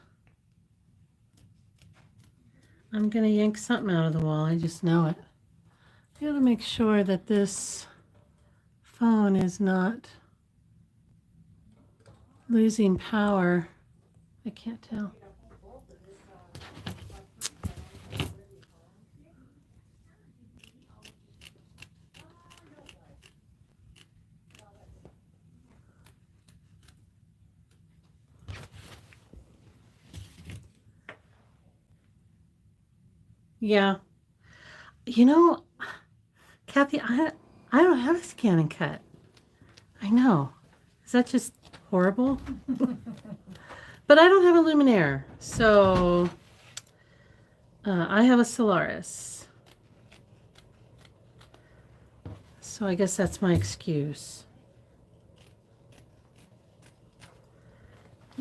I'm going to yank something out of the wall. I just know it. I got to make sure that this phone is not losing power. I can't tell. Yeah. You know, Kathy, I don't have a scan and cut. I know. Is that just horrible? But I don't have a Luminaire. So I have a Solaris. So I guess that's my excuse.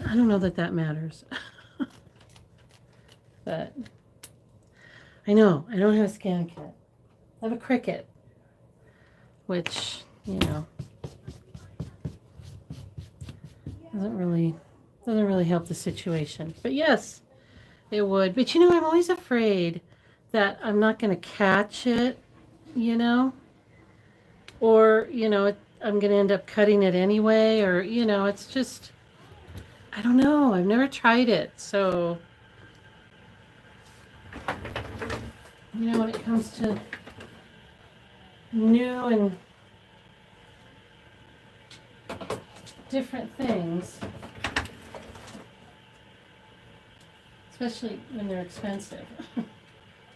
I don't know that that matters. But I know, I don't have a scan and cut. I have a Cricut, which, you know, doesn't really help the situation. But yes, it would. But you know, I'm always afraid that I'm not going to catch it, you know, or, you know, I'm going to end up cutting it anyway, or, you know, it's just, I don't know. I've never tried it. So, you know, when it comes to new and different things, especially when they're expensive,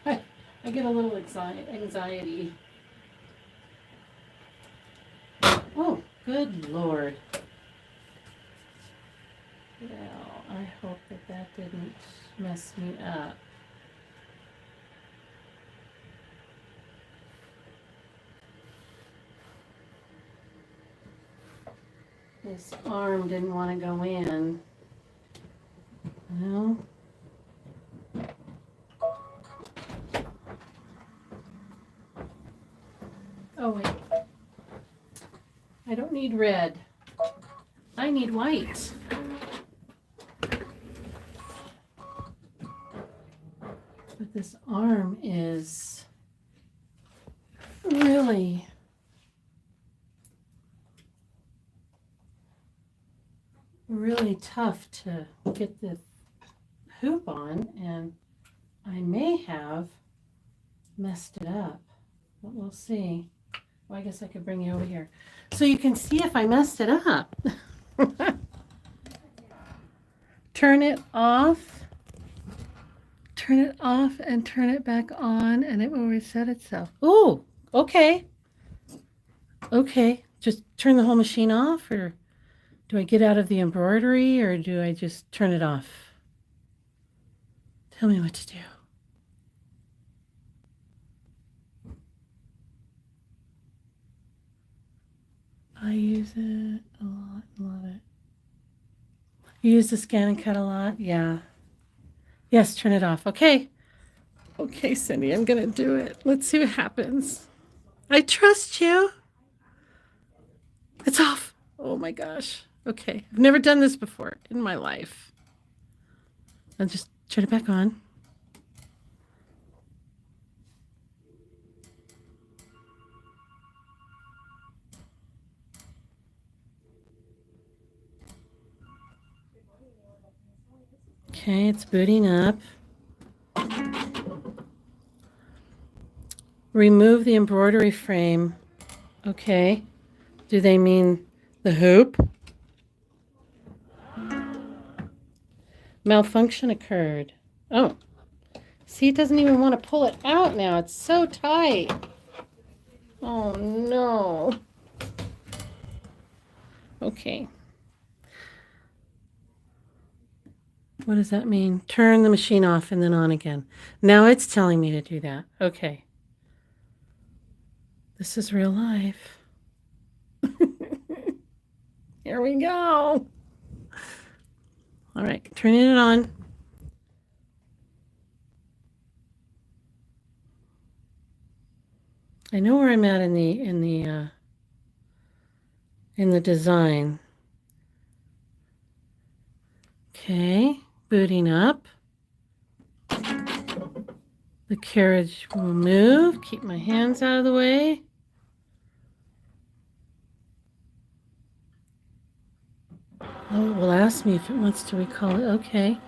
I get a little anxiety. Oh, good Lord. Well, I hope that that didn't mess me up. This arm didn't want to go in. No. Oh, wait. I don't need red. I need white. But this arm is really tough to get the hoop on, and I may have messed it up, but we'll see. Well, I guess I could bring you over here so you can see if I messed it up. Turn it off and turn it back on, and it will reset itself. Oh, okay. Okay, just turn the whole machine off, or do I get out of the embroidery, or do I just turn it off? Tell me what to do. I use it a lot, love it. You use the scan and cut a lot? Yeah. Yes, turn it off. Okay. Okay, Cindy, I'm going to do it. Let's see what happens. I trust you. It's off. Oh my gosh. Okay. I've never done this before in my life. I'll just turn it back on. Okay, it's booting up. Remove the embroidery frame. Okay. Do they mean the hoop? Malfunction occurred. Oh, See, it doesn't even want to pull it out now. It's so tight. Oh no. Okay. What does that mean? Turn the machine off and then on again. Now it's telling me to do that. Okay. This is real life. Here we go. All right, turning it on. I know where I'm at in the design. Okay, booting up. The carriage will move. Keep my hands out of the way. Oh, it will ask me if it wants to recall it. Okay.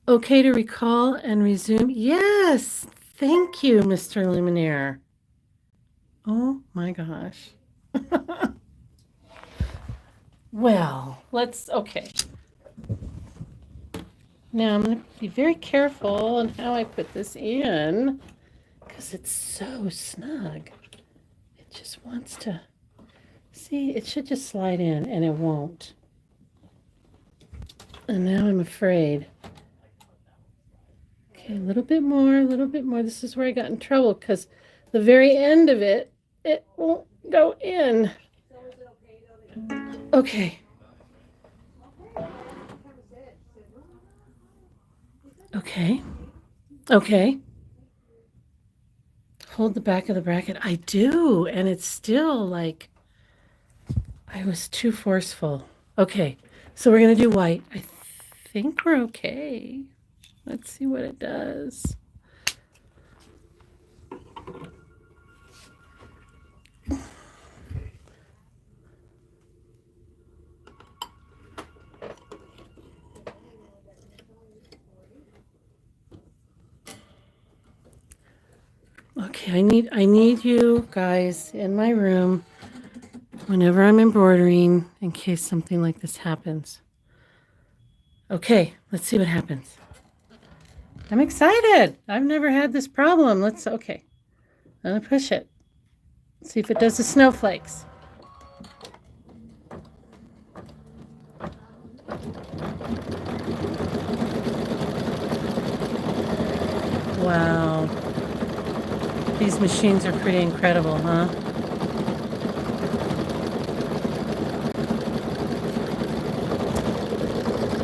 Okay to recall and resume. Yes. Thank you, Mr. Luminaire. Oh my gosh. Well, okay. Now I'm going to be very careful on how I put this in because it's so snug. It just wants to, see, it should just slide in and it won't. And now I'm afraid. Okay, a little bit more, a little bit more. This is where I got in trouble because the very end of it, it won't go in. Okay. Okay. Okay. Hold the back of the bracket. I do, and it's still like I was too forceful. Okay, so we're going to do white. I think we're okay. Let's see what it does. Okay, I need you guys in my room whenever I'm embroidering in case something like this happens. Okay, let's see what happens. I'm excited. I've never had this problem. Okay. I'm gonna push it. See if it does the snowflakes. Wow. These machines are pretty incredible, huh?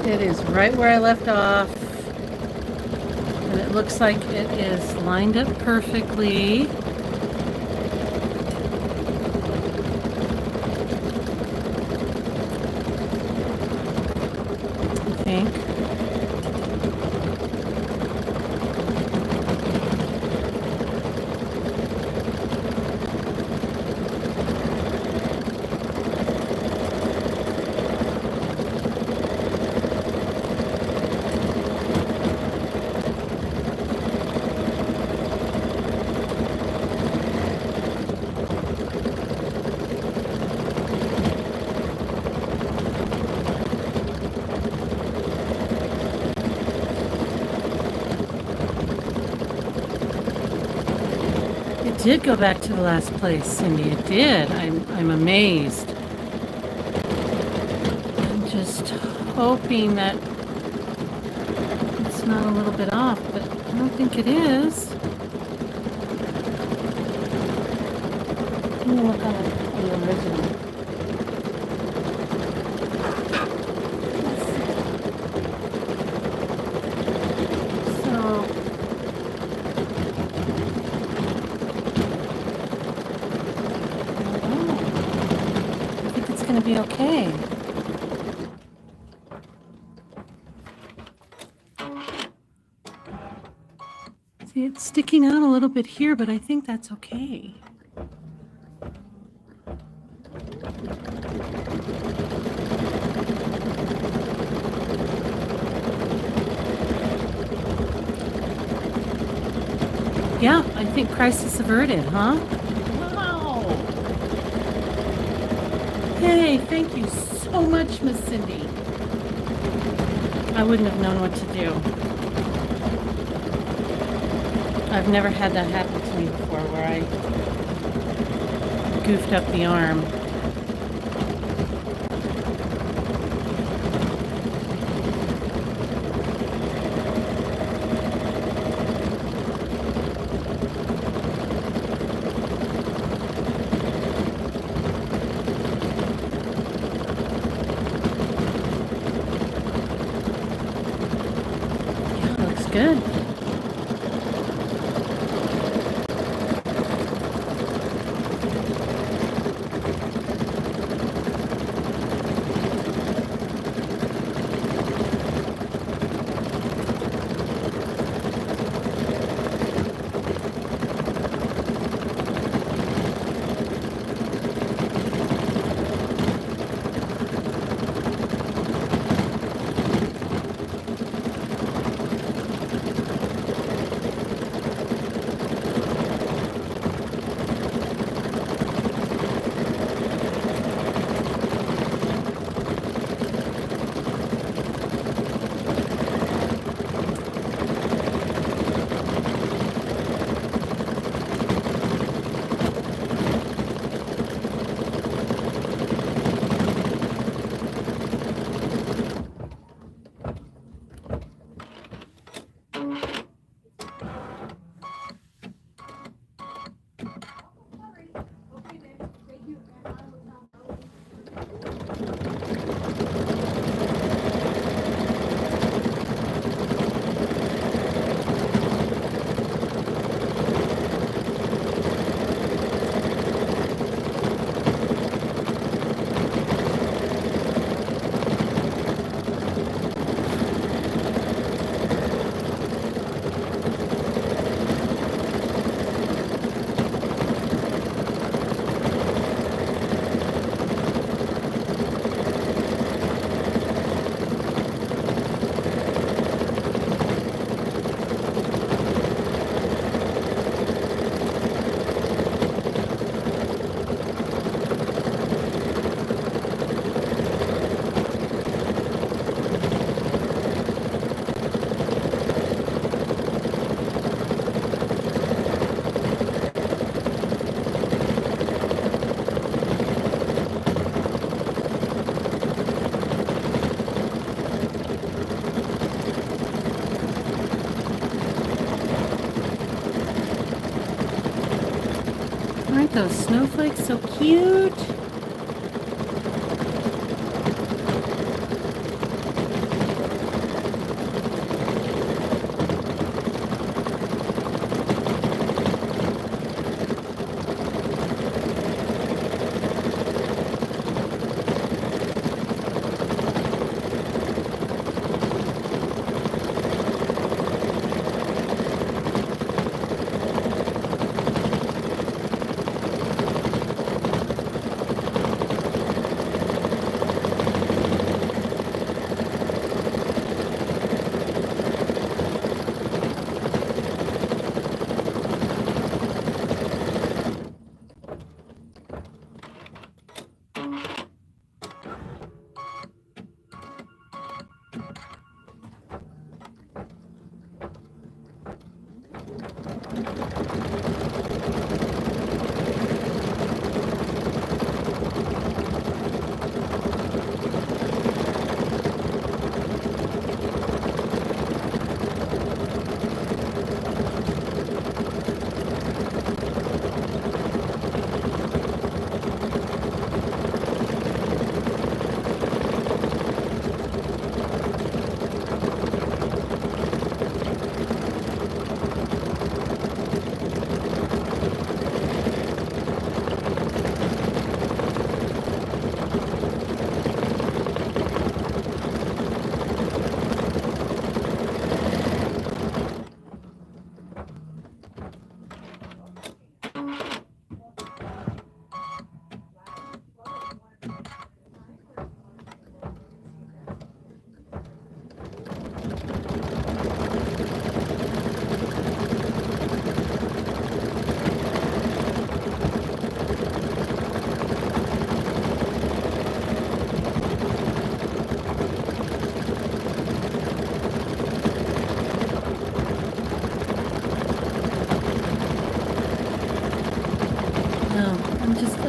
It is right where I left off. And it looks like it is lined up perfectly. I think. It did go back to the last place, Cindy. It did. I'm amazed. I'm just hoping that it's not a little bit off, but I don't think it is. Let me look on the original. Be okay. See, it's sticking out a little bit here, but I think that's okay. Yeah, I think crisis averted, huh? Hey, thank you so so much, Miss Cindy. I wouldn't have known what to do. I've never had that happen to me before where I goofed up the arm. Yeah, looks good. Aren't those snowflakes so cute?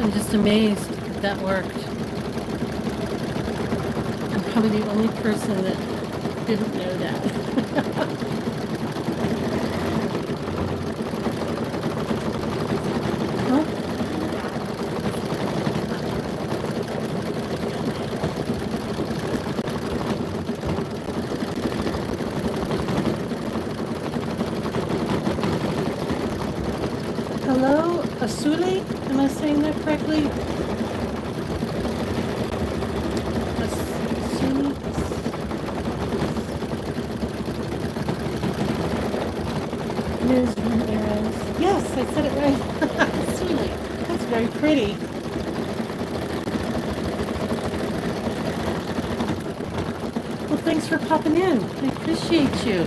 I'm just amazed that that worked. I'm probably the only person that didn't know that. Huh? Hello, Asuli? Am I saying that correctly? Asuli? Ms. Ramirez. Yes, I said it right. Asuli. That's very pretty. Well, thanks for popping in. I appreciate you.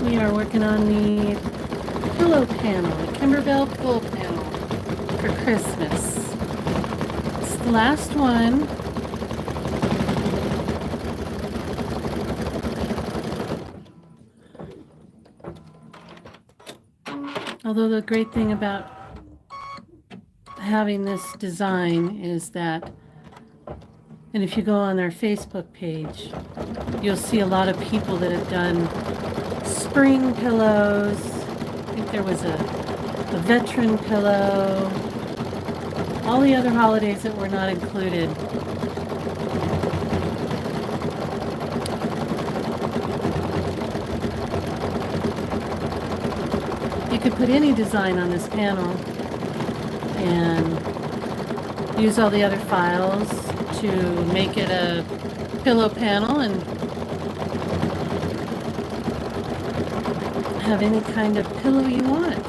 We are working on the pillow panel, the Kimberbell pillow panel for Christmas. It's the last one. Although the great thing about having this design is that, and if you go on their Facebook page, you'll see a lot of people that have done spring pillows. I think there was a veteran pillow. All the other holidays that were not included. You could put any design on this panel and use all the other files to make it a pillow panel and have any kind of pillow you want.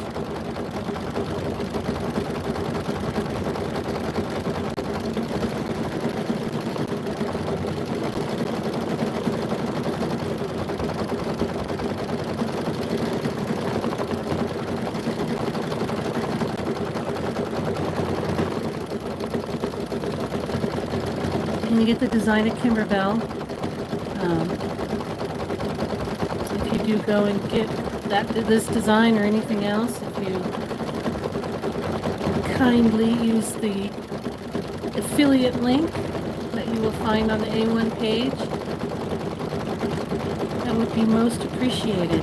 Can you get the design at Kimberbell? If you do go and get this design or anything else, if you kindly use the affiliate link that you will find on the A1 page, that would be most appreciated.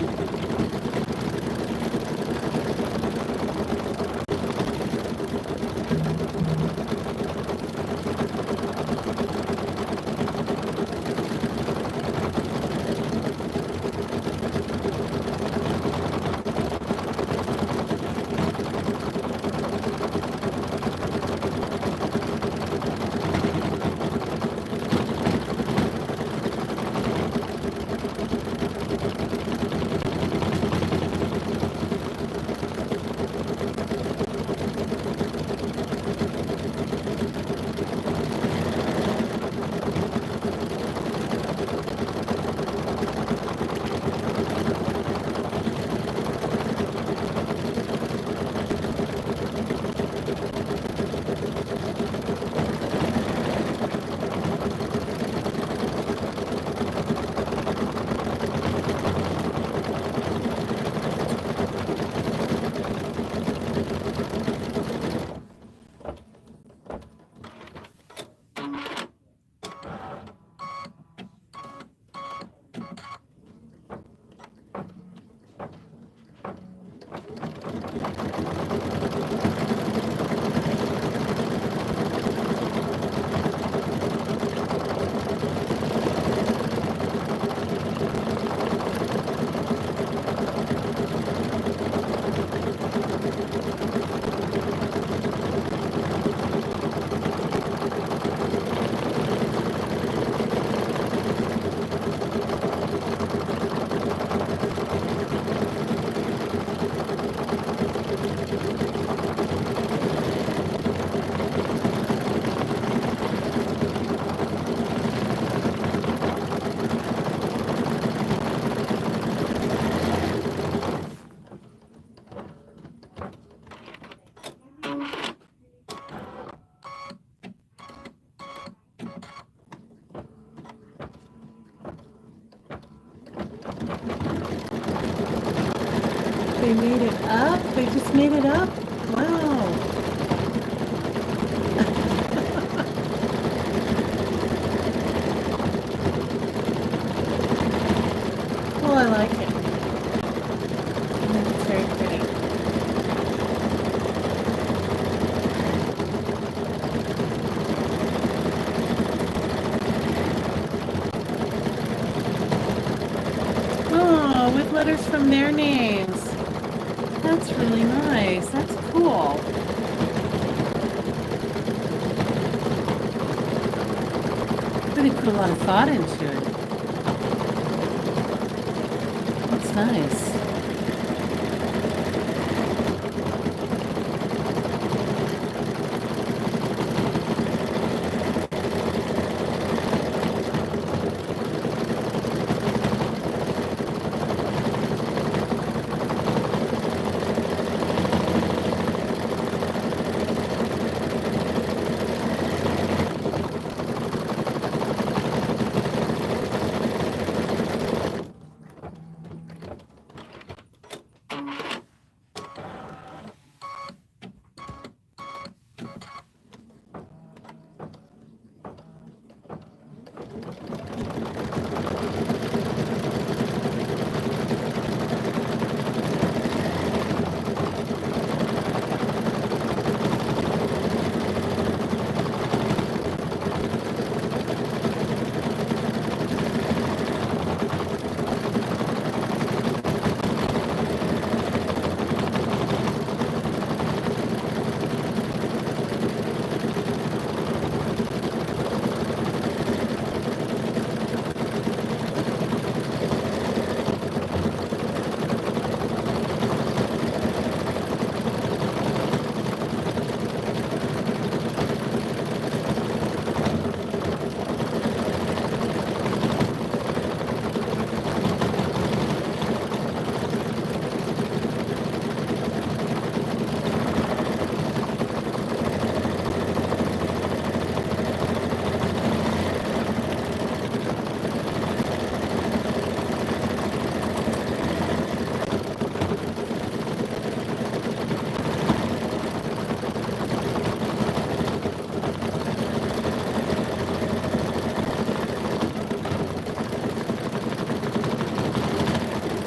They made it up? They just made it up? Wow. Well, I like it. I think it's very pretty. Oh, with letters from their names. That's really nice. That's cool. Really put a lot of thought into it. That's nice.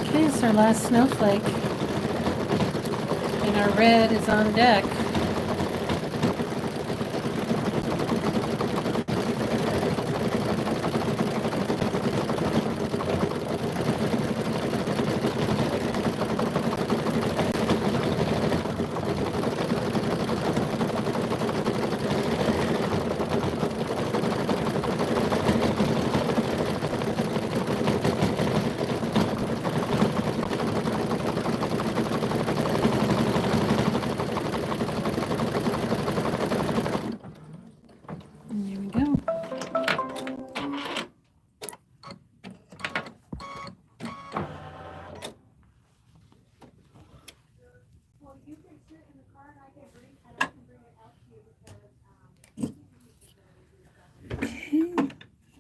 Okay, it's our last snowflake. And our red is on deck. And there we go. Okay,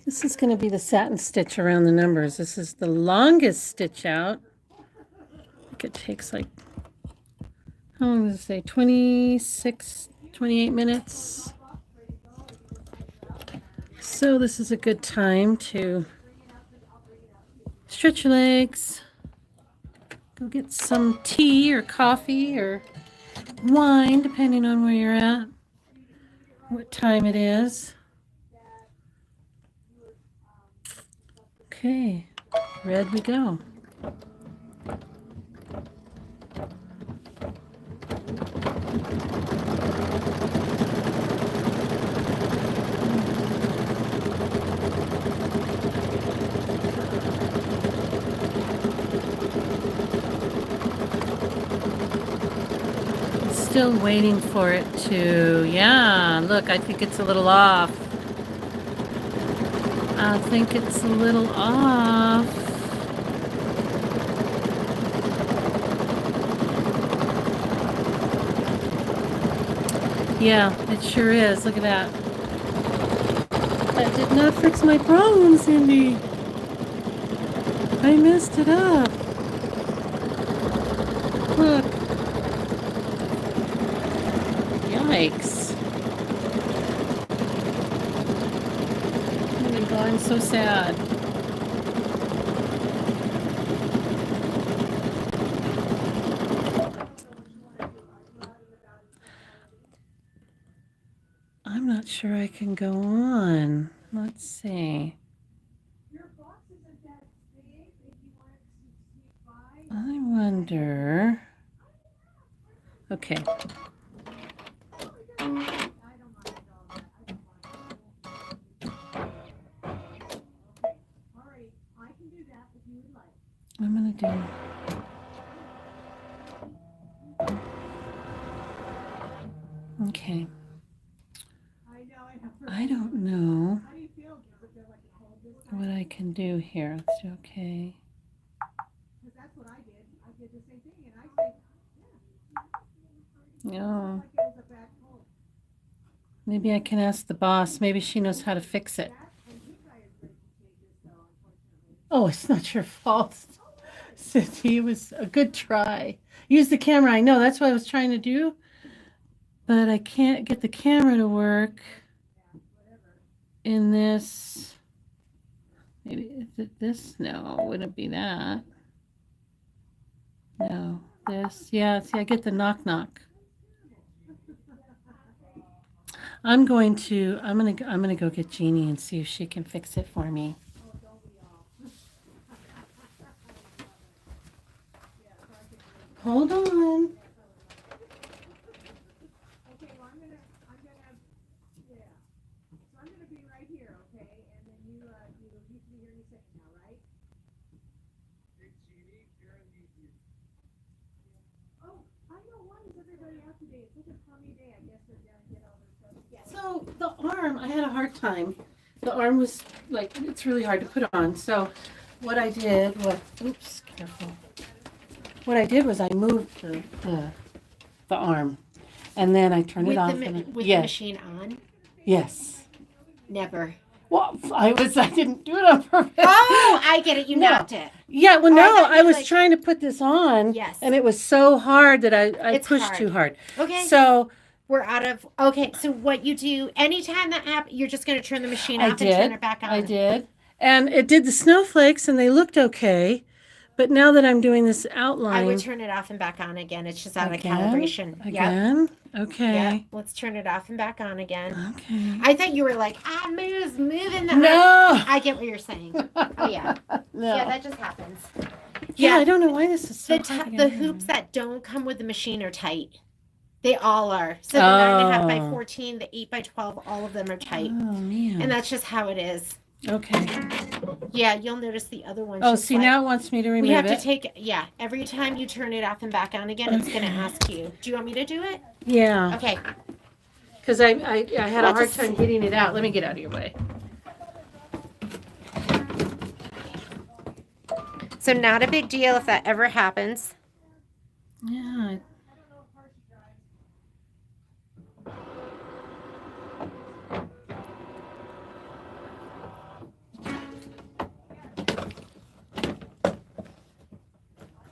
this is going to be the satin stitch around the numbers. This is the longest stitch out. I think it takes like, how long does it say? 26, 28 minutes. So this is a good time to stretch your legs, go get some tea or coffee or wine, depending on where you're at, what time it is. Okay, red we go. Still waiting for it to, yeah, look, I think it's a little off. I think it's a little off. Yeah, it sure is. Look at that. That did not fix my problem, Cindy. I messed it up. Look. Yikes. Oh my God, I'm so sad. I'm not sure I can go on. Let's see. I wonder. Okay. I'm gonna do. Okay. I don't know what I can do here. Let's do okay. No. Maybe I can ask the boss. Maybe she knows how to fix it. Oh, it's not your fault, Cindy. It was a good try. Use the camera. I know. That's what I was trying to do. But I can't get the camera to work in this. Maybe is it this? No, it wouldn't be that. No, this. Yeah, see, I get the knock knock. I'm gonna go get Jeannie and see if she can fix it for me. Hold on. So the arm, I had a hard time. The arm was like, it's really hard to put on. So what I did was, oops, careful. What I did was I moved the arm, and then I turned it off. With the machine on? Yes. Never. Well, I didn't do it on purpose. Oh, I get it. You knocked it. Yeah, well, no, I was trying to put this on. Yes. And it was so hard that I pushed too hard. Okay. So we're out of, okay, so what you do, anytime that you're just going to turn the machine off and turn it back on. I did. And it did the snowflakes, and they looked okay. But now that I'm doing this outline. I would turn it off and back on again. It's just out of calibration. Again? Yep. Okay. Yep. Let's turn it off and back on again. Okay. I thought you were like, moving the. No. I get what you're saying. Oh, yeah. No. Yeah, that just happens. Yeah, I don't know why this is so hard. The hoops that don't come with the machine are tight. They all are. So the 9.5 by 14, the 8 by 12, all of them are tight. Oh, man. And that's just how it is. Okay. Yeah, you'll notice the other one. Oh, see, now it wants me to remove it. We have to take, every time you turn it off and back on again, it's going to ask you. Do you want me to do it? Yeah. Okay. Because I had a hard time getting it out. Let me get out of your way. So not a big deal if that ever happens. Yeah.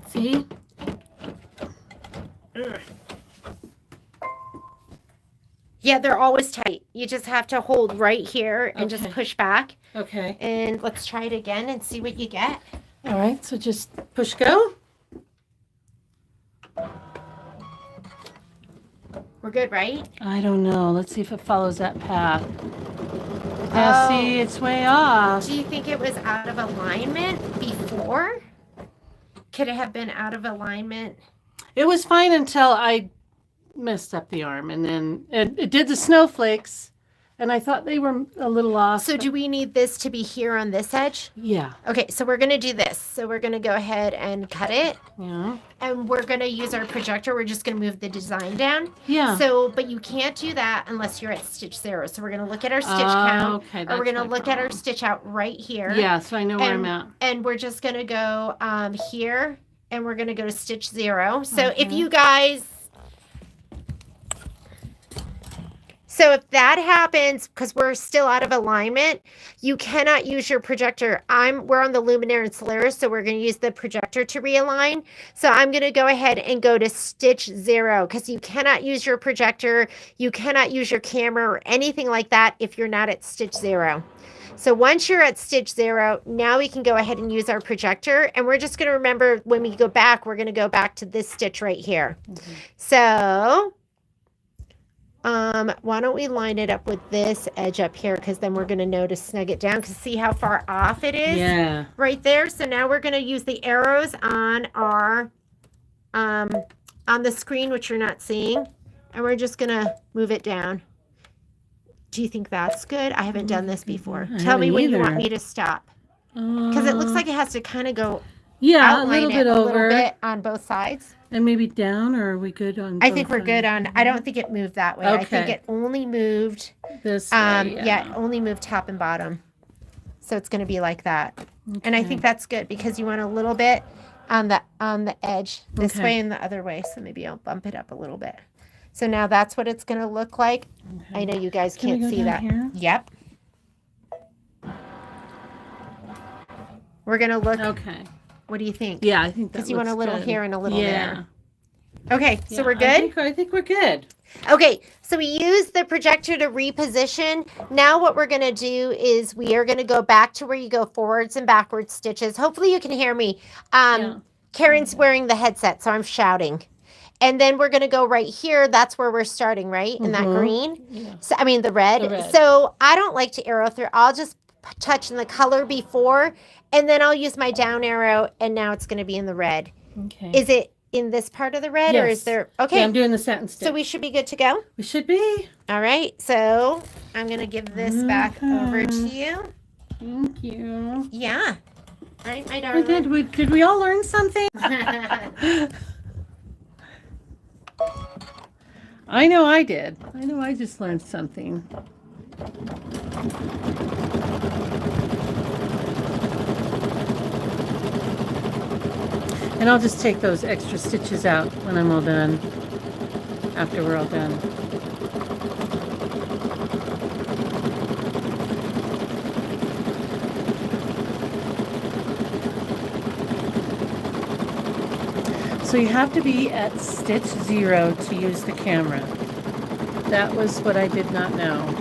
See? Yeah, they're always tight. You just have to hold right here and just push back. Okay. And let's try it again and see what you get. All right, so just push go. We're good, right? I don't know. Let's see if it follows that path. Yeah, see, it's way off. Do you think it was out of alignment before? Could it have been out of alignment? It was fine until I messed up the arm, and then it did the snowflakes, and I thought they were a little off. So do we need this to be here on this edge? Yeah. Okay, so we're going to do this. So we're going to go ahead and cut it. Yeah. And we're going to use our projector. We're just going to move the design down. Yeah. So, but you can't do that unless you're at stitch 0. So we're going to look at our stitch count. Okay, or we're going to look at our stitch out right here. Yeah, so I know where I'm at. And we're just going to go here, and we're going to go to stitch 0. So if you guys... So if that happens, because we're still out of alignment, you cannot use your projector. We're on the Luminaire and Solaris, so we're going to use the projector to realign. So I'm going to go ahead and go to stitch 0 because you cannot use your projector. You cannot use your camera or anything like that if you're not at stitch 0. So once you're at stitch 0, now we can go ahead and use our projector. And we're just going to remember when we go back, we're going to go back to this stitch right here. So why don't we line it up with this edge up here, because then we're going to know to snug it down, because see how far off it is? Yeah. Right there. So now we're going to use the arrows on our on the screen, which you're not seeing, and we're just going to move it down. Do you think that's good? I haven't done this before. Tell me when you want me to stop, because it looks like it has to kind of go a little bit over, a little bit on both sides. And maybe down, or are we good on I think we're good on, I don't think it moved that way. Okay. I think it only moved this way, yeah, it only moved top and bottom. So it's going to be like that. Okay. And I think that's good because you want a little bit on the edge this way and the other way. So maybe I'll bump it up a little bit. So now that's what it's going to look like. I know you guys can't see that. Here? Yep. We're going to look. Okay. What do you think? Yeah, I think that because you want a little good. here and a little yeah. there. Okay, so we're good? I think we're good. Okay, so we use the projector to reposition. Now what we're going to do is we are going to go back to where you go forwards and backwards stitches. Hopefully you can hear me. Karen's wearing the headset, so I'm shouting. And then we're going to go right here. That's where we're starting, right? In that green? Yeah. So, I mean, the red. So I don't like to arrow through. I'll just touch in the color before, and then I'll use my down arrow, and now it's going to be in the red. Okay. Is it in this part of the red, or is there? Okay. Yeah, I'm doing the satin stitch. So we should be good to go? We should be. All right. So I'm going to give this back over to you. Thank you. Yeah. All right, my darling. Did we all learn something? I know I did. I know I just learned something. And I'll just take those extra stitches out when I'm all done, after we're all done. So you have to be at stitch 0 to use the camera. That was what I did not know.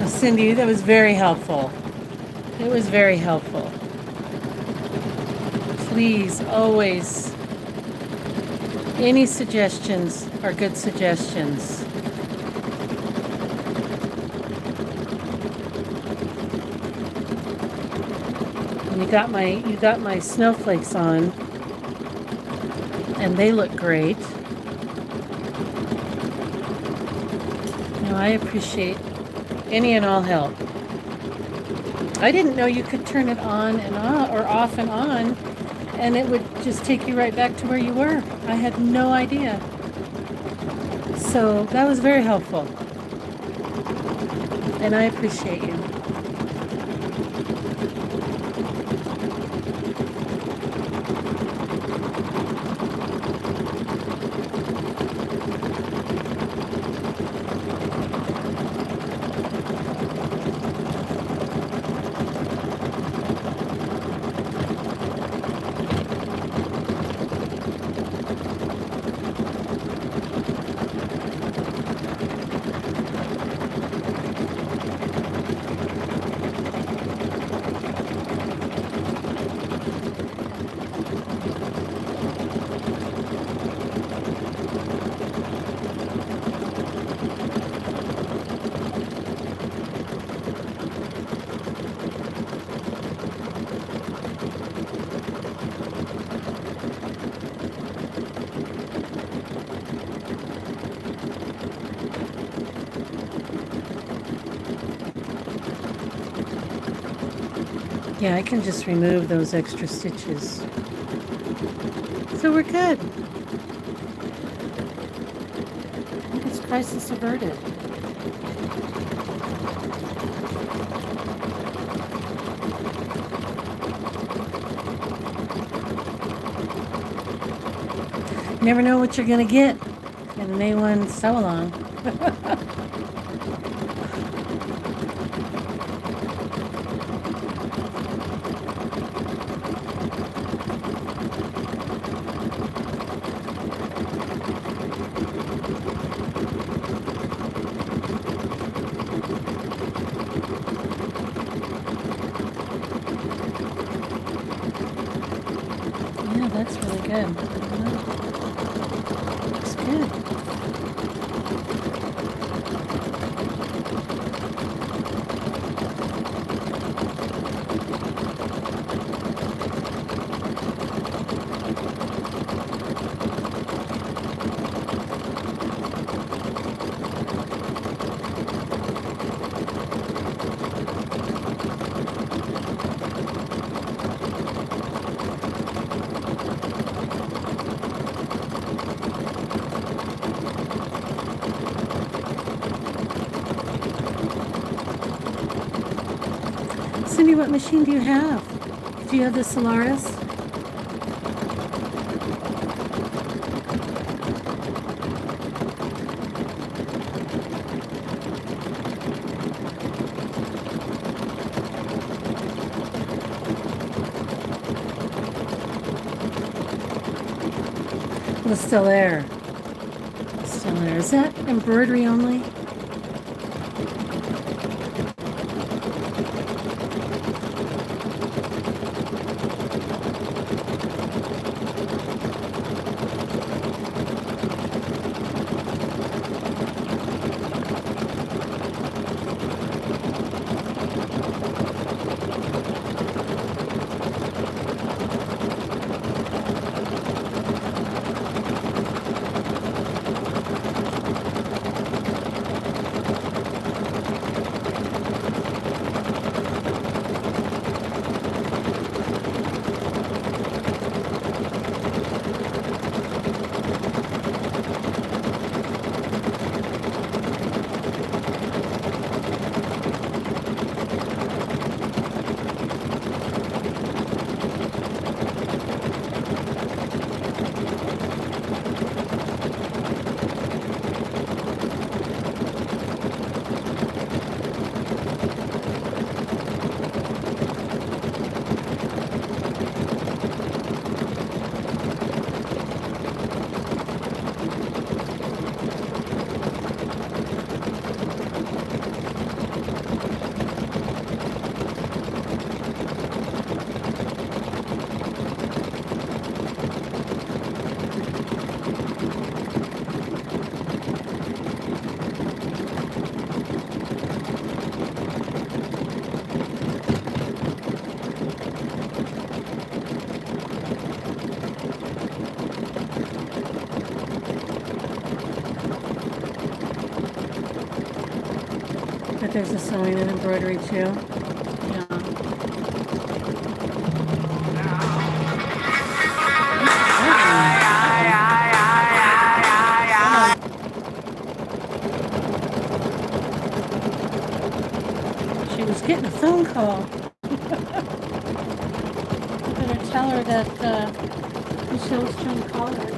Cindy, that was very helpful. It was very helpful. Please, always, any suggestions are good suggestions. And you got my snowflakes on, and they look great. Now, I appreciate any and all help. I didn't know you could turn it on and off, or off and on, and it would just take you right back to where you were. I had no idea. So that was very helpful. And I appreciate you. Yeah, I can just remove those extra stitches. So we're good. I think it's crisis averted. You never know what you're going to get in an A1 sew-along. Yeah, that's really good. Looks good. Cindy, what machine do you have? Do you have the Solaris? Well, it's still there. It's still there. Is that embroidery only? But there's a sewing and embroidery too. Yeah. She was getting a phone call. Better tell her that Michelle's trying to call her.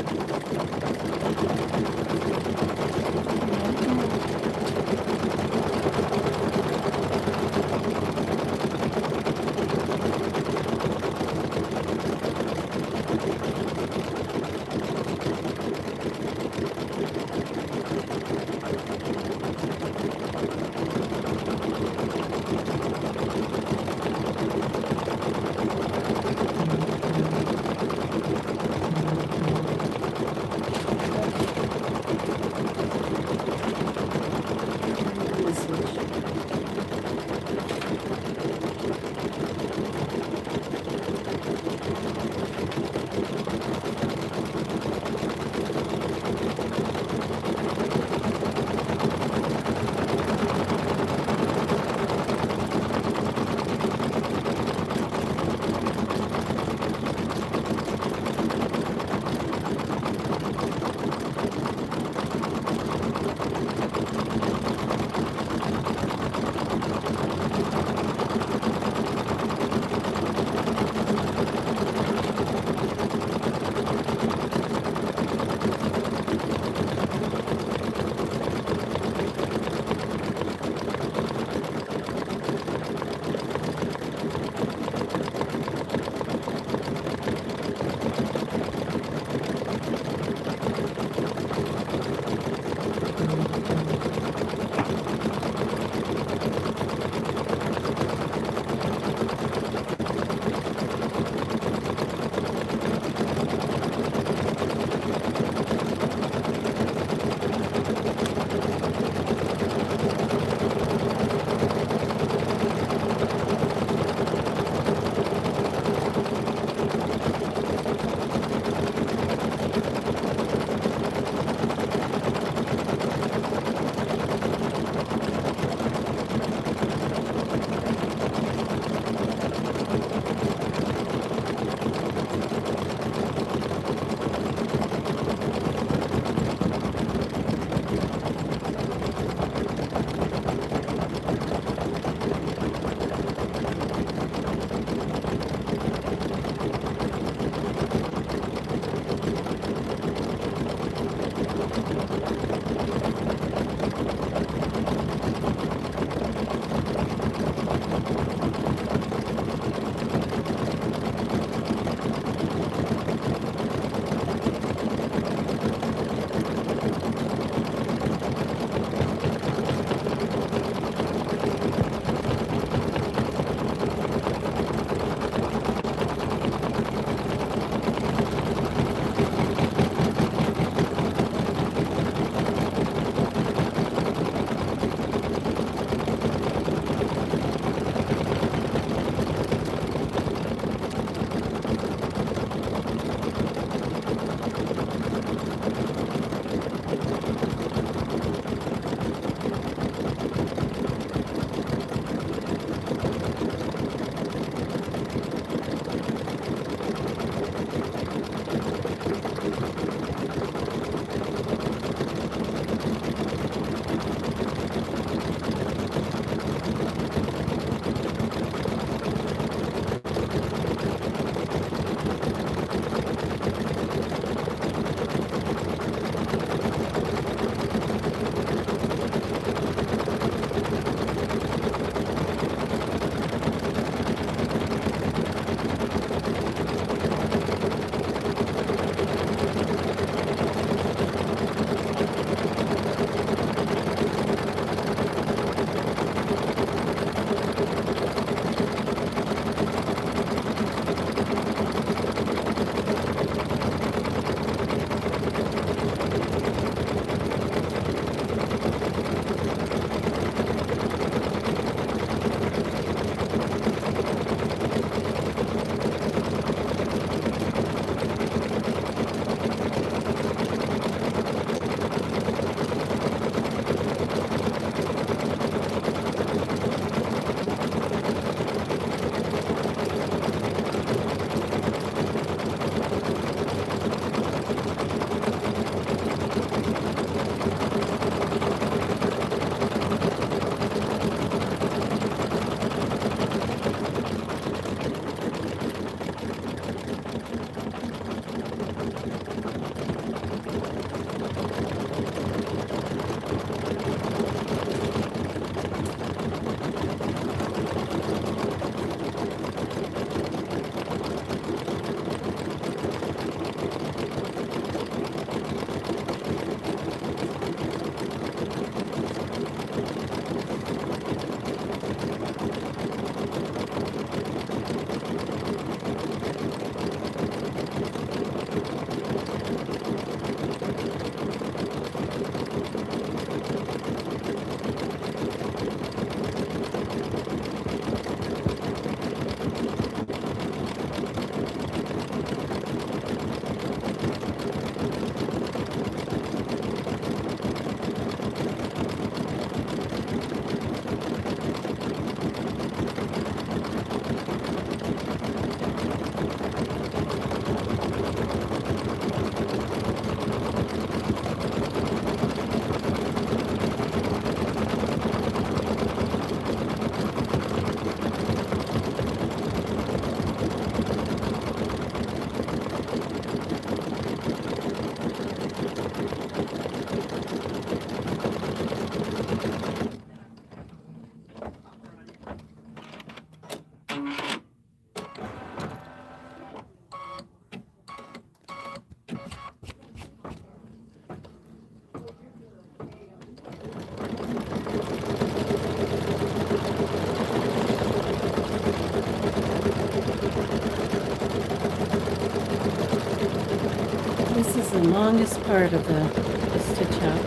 is the longest part of the stitch out.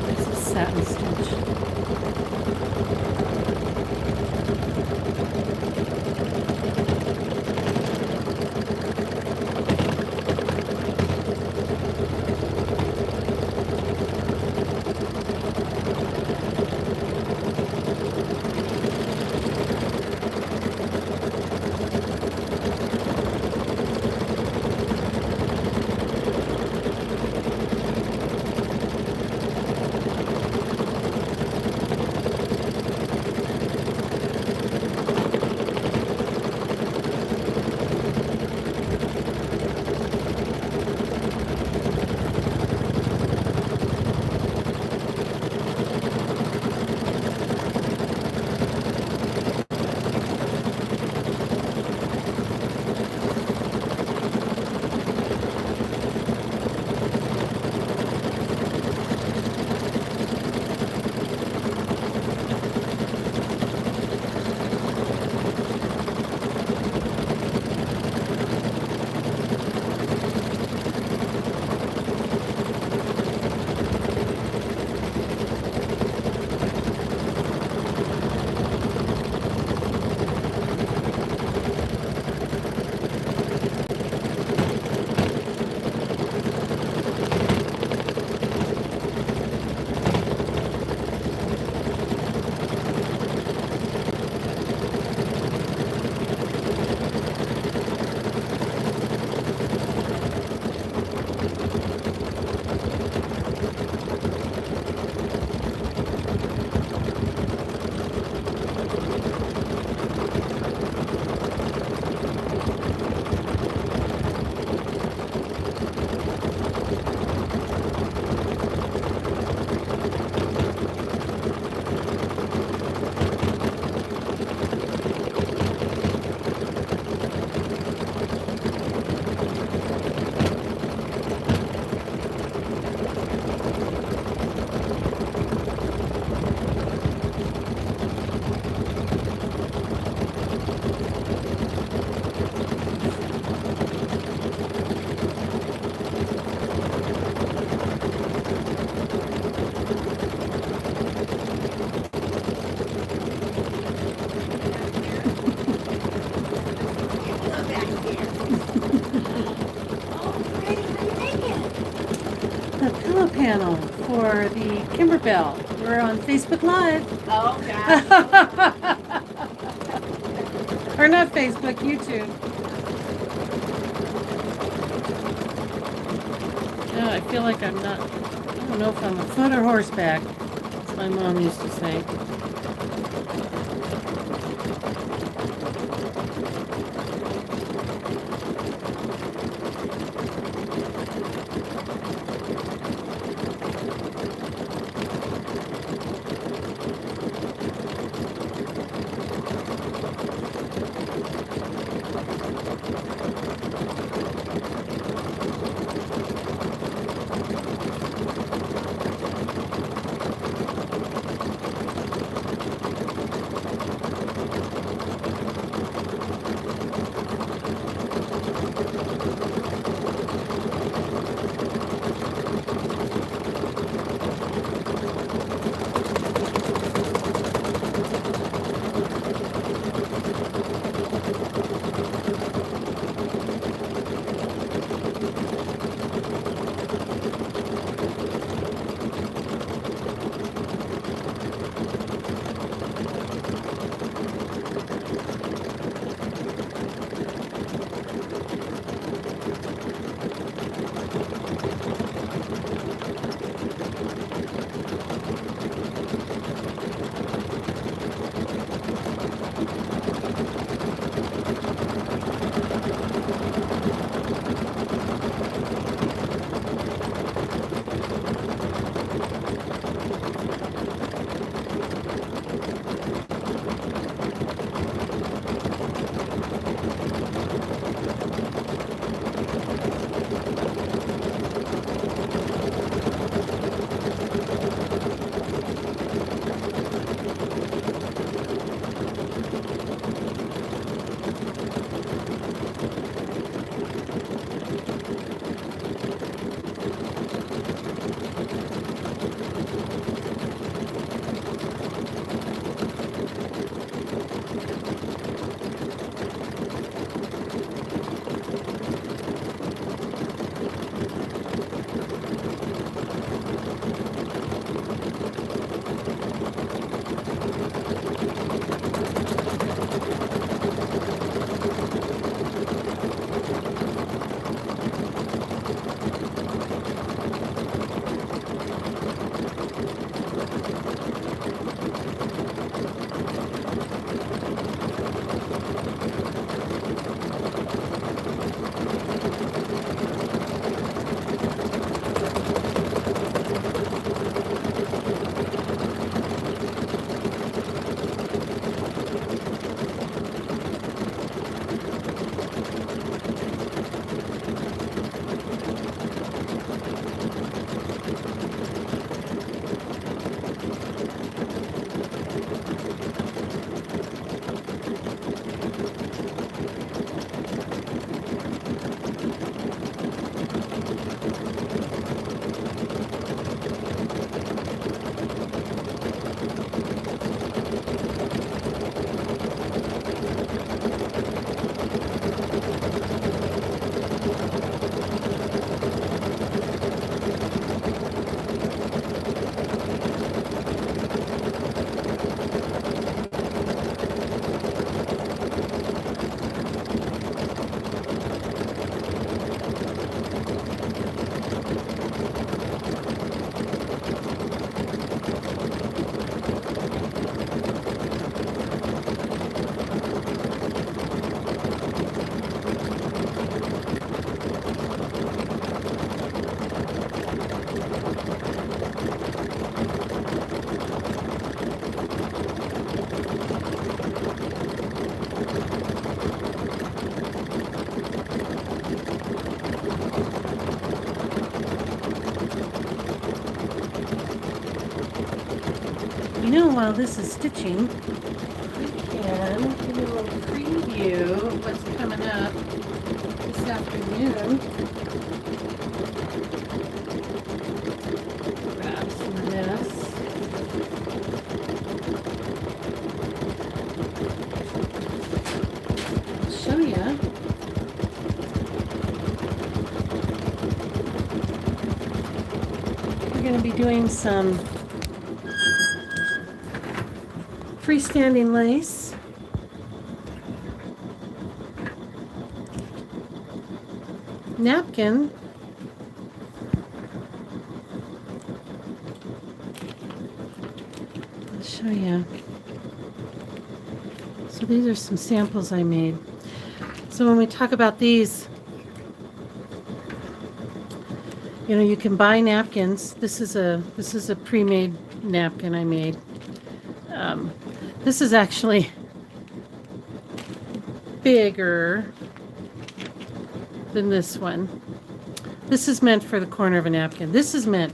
It's a satin stitch. The pillow panel for the Kimberbell. We're on Facebook Live. Oh, gosh. Or not Facebook, YouTube. Yeah, I feel like I'm not, I don't know if I'm a foot or horseback, as my mom used to say. You know, while this is stitching, I can give you a little preview of what's coming up this afternoon. Grab some of this. I'll show you. We're going to be doing some freestanding lace. Napkin. I'll show you. So these are some samples I made. So when we talk about these, you know, you can buy napkins. This is a pre-made napkin I made. This is actually bigger than this one. This is meant for the corner of a napkin. This is meant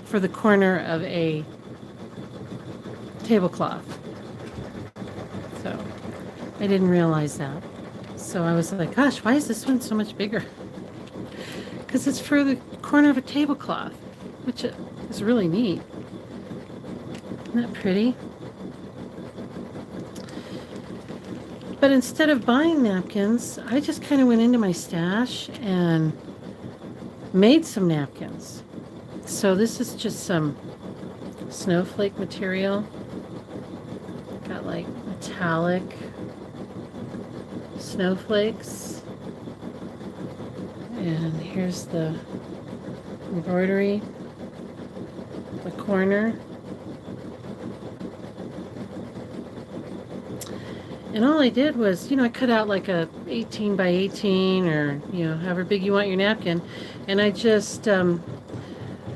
for the corner of a tablecloth. So I didn't realize that. So I was like, gosh, why is this one so much bigger? Because it's for the corner of a tablecloth, which is really neat. Isn't that pretty? But instead of buying napkins, I just kind of went into my stash and made some napkins. So this is just some snowflake material. Got like metallic snowflakes. And here's the embroidery, the corner. And all I did was, you know, I cut out like a 18 by 18 or, you know, however big you want your napkin. And I just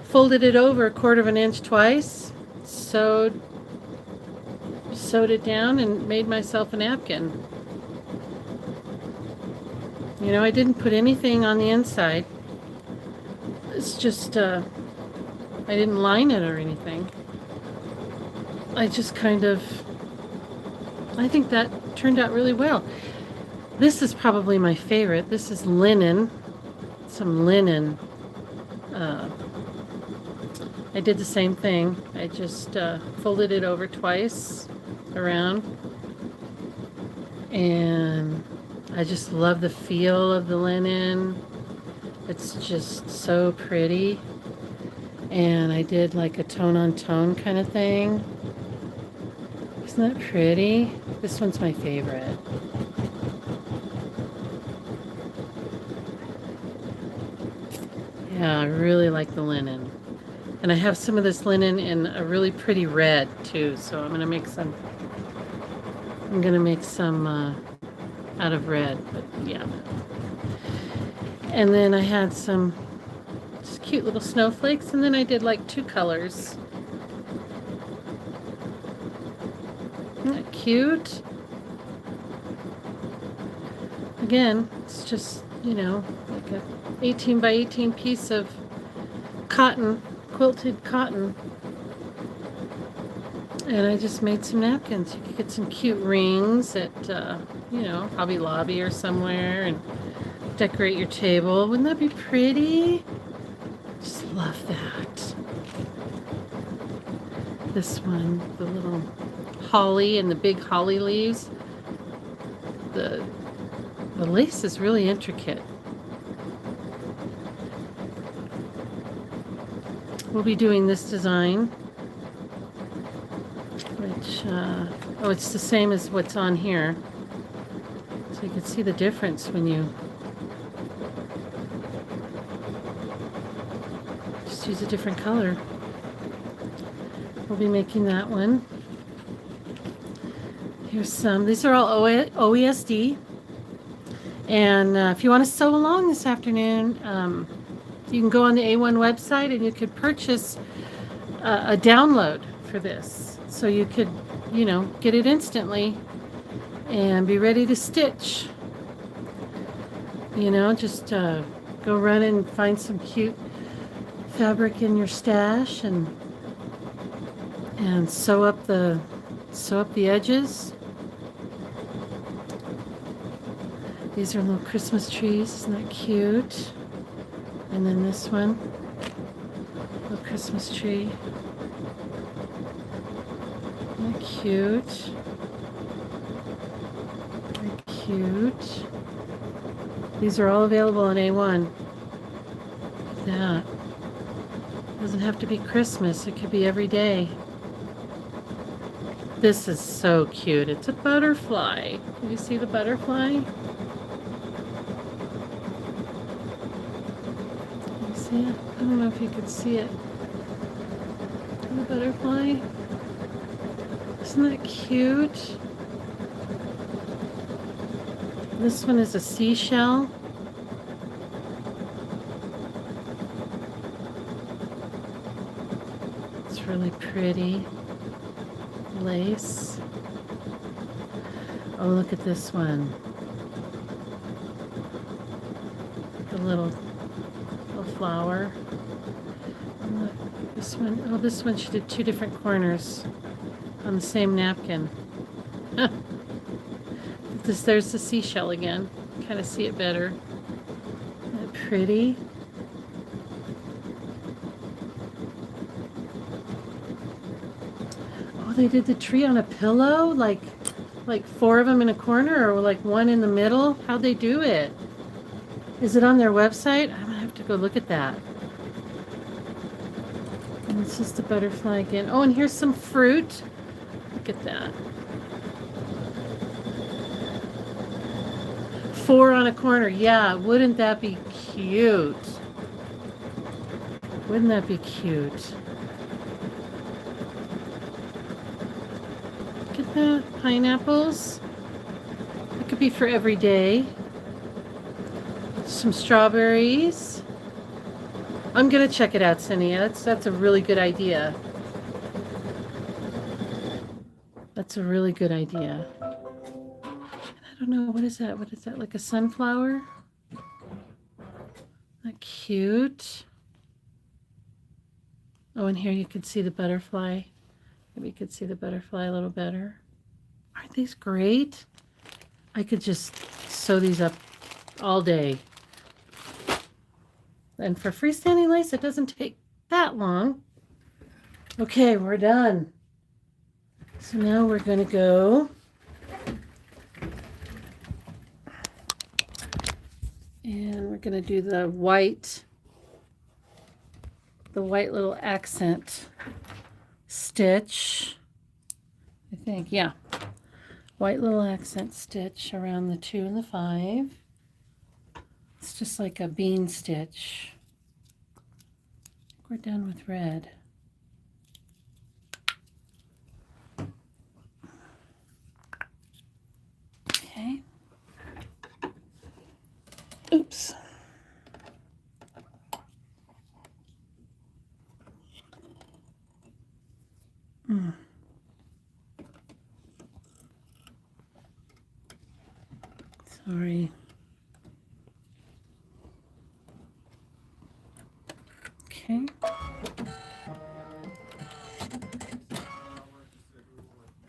folded it over 1/4 of an inch twice, sewed it down and made myself a napkin. You know, I didn't put anything on the inside. It's just, I didn't line it or anything. I just kind of, I think that turned out really well. This is probably my favorite. This is linen, some linen. I did the same thing. I just folded it over twice around, and I just love the feel of the linen. It's just so pretty. And I did like a tone on tone kind of thing. Isn't that pretty? This one's my favorite. Yeah, I really like the linen. And I have some of this linen in a really pretty red too, so I'm gonna make some out of red, but yeah. And then I had some just cute little snowflakes, and then I did like 2 colors. Isn't that cute? Again, it's just, you know, like a 18 by 18 piece of cotton, quilted cotton. And I just made some napkins. You could get some cute rings at, you know, Hobby Lobby or somewhere and decorate your table. Wouldn't that be pretty? Just love that. This one, the little holly and the big holly leaves. The lace is really intricate. We'll be doing this design, which, oh, it's the same as what's on here. So you can see the difference when you just use a different color. We'll be making that one. Here's some. These are all OESD. And if you want to sew along this afternoon, you can go on the A1 website and you could purchase a download for this. So you could, you know, get it instantly and be ready to stitch. You know, just go run and find some cute fabric in your stash and sew up the edges. These are little Christmas trees. Isn't that cute? And then this one, little Christmas tree. Isn't that cute? Very cute. These are all available on A1. Look at that. Doesn't have to be Christmas. It could be every day. This is so cute. It's a butterfly. Can you see the butterfly? Can you see it? I don't know if you could see it. The butterfly. Isn't that cute? This one is a seashell. It's really pretty. Lace. Oh, look at this one. The little flower. And look, this one. Oh, this one she did 2 different corners on the same napkin. There's the seashell again. Kind of see it better. Isn't that pretty? Oh, they did the tree on a pillow? Like 4 of them in a corner, or like 1 in the middle? How'd they do it? Is it on their website? I'm gonna have to go look at that. And it's just a butterfly again. Oh, and here's some fruit. Look at that. 4 on a corner. Yeah, wouldn't that be cute? Wouldn't that be cute? Look at that. Pineapples. It could be for every day. Some strawberries. I'm going to check it out, Cindy. That's a really good idea. That's a really good idea. I don't know, what is that? What is that? Like a sunflower? That cute. Oh, and here you can see the butterfly. Maybe you could see the butterfly a little better. Aren't these great? I could just sew these up all day. And for freestanding lace, it doesn't take that long. Okay, we're done. So now we're going to go and we're going to do the white little accent stitch. I think, yeah. White little accent stitch around the 2 and the 5. It's just like a bean stitch. We're done with red. Okay. Oops. Sorry. Okay.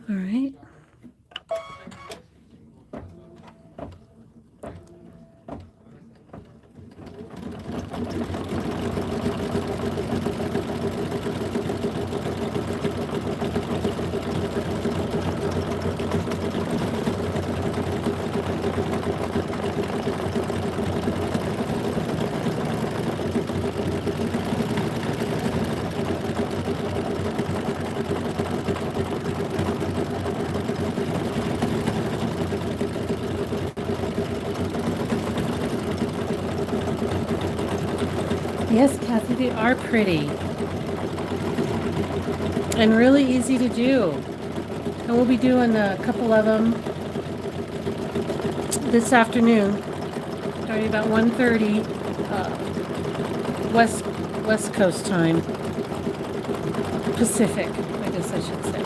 All right. Yes, Kathy, they are pretty and really easy to do. And we'll be doing a couple of them this afternoon, starting about 1:30 West Coast time, Pacific, I guess I should say.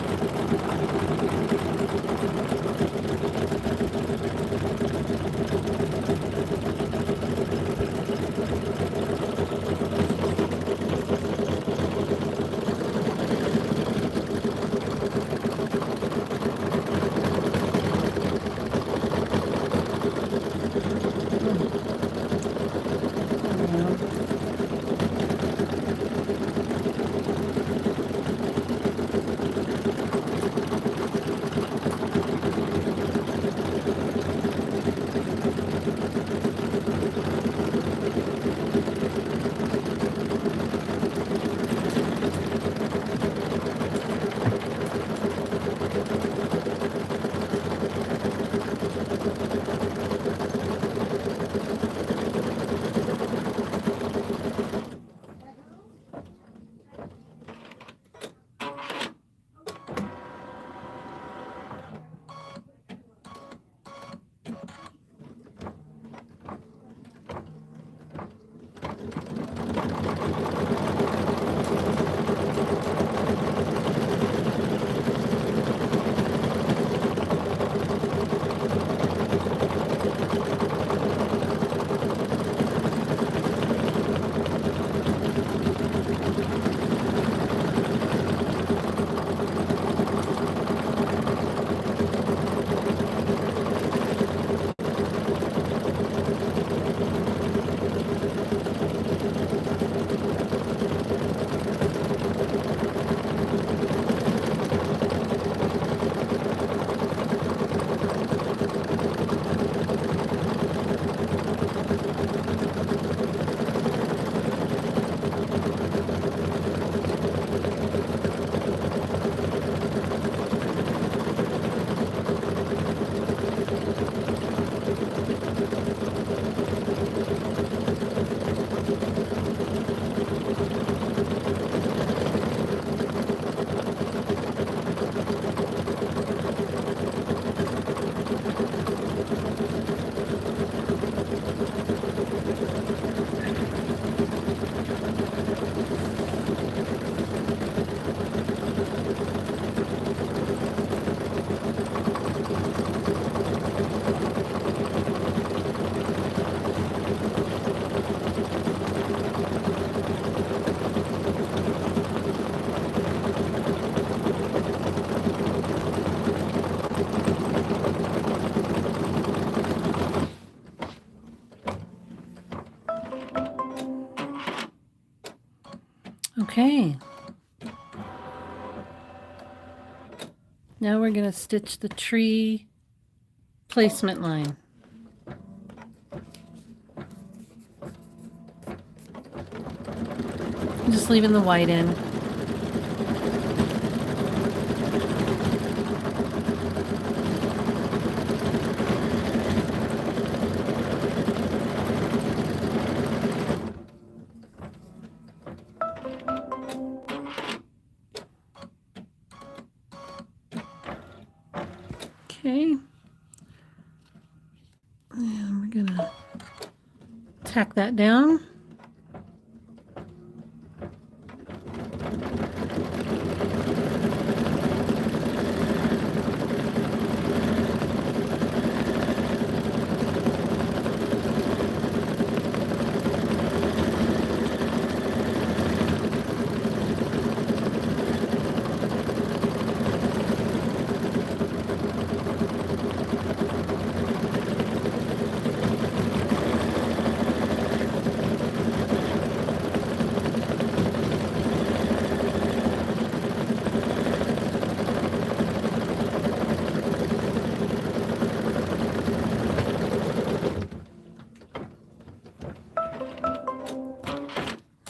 Okay. Now we're going to stitch the tree placement line. Just leaving the white in. Okay. And we're gonna tack that down.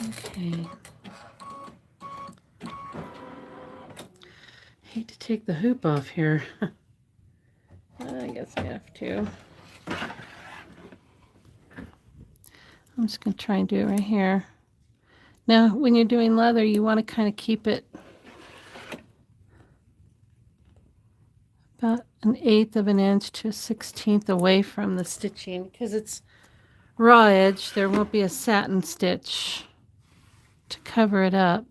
Okay. Hate to take the hoop off here. I guess I have to. I'm just going to try and do it right here. Now, when you're doing leather, you want to kind of keep it about 1/8 of an inch to 1/16 away from the stitching because it's raw edge. There won't be a satin stitch to cover it up.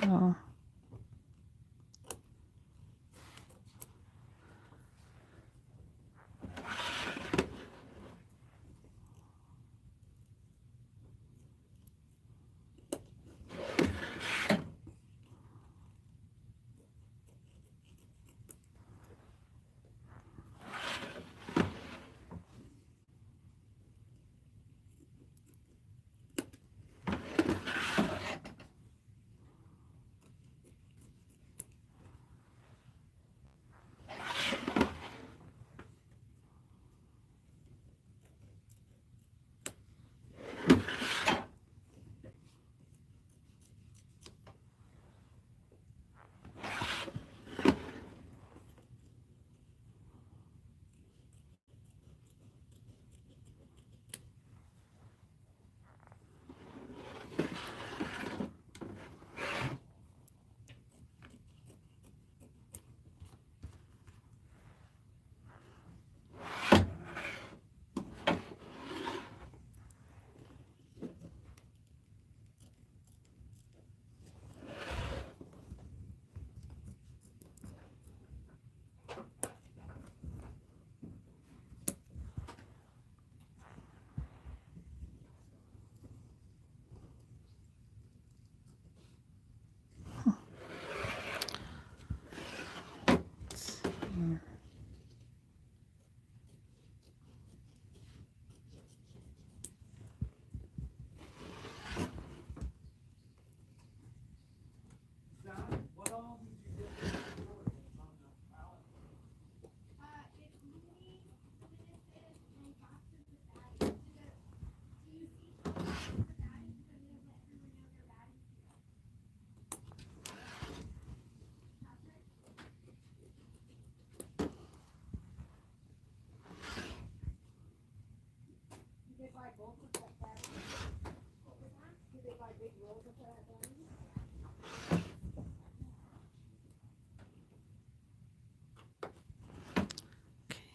Oh.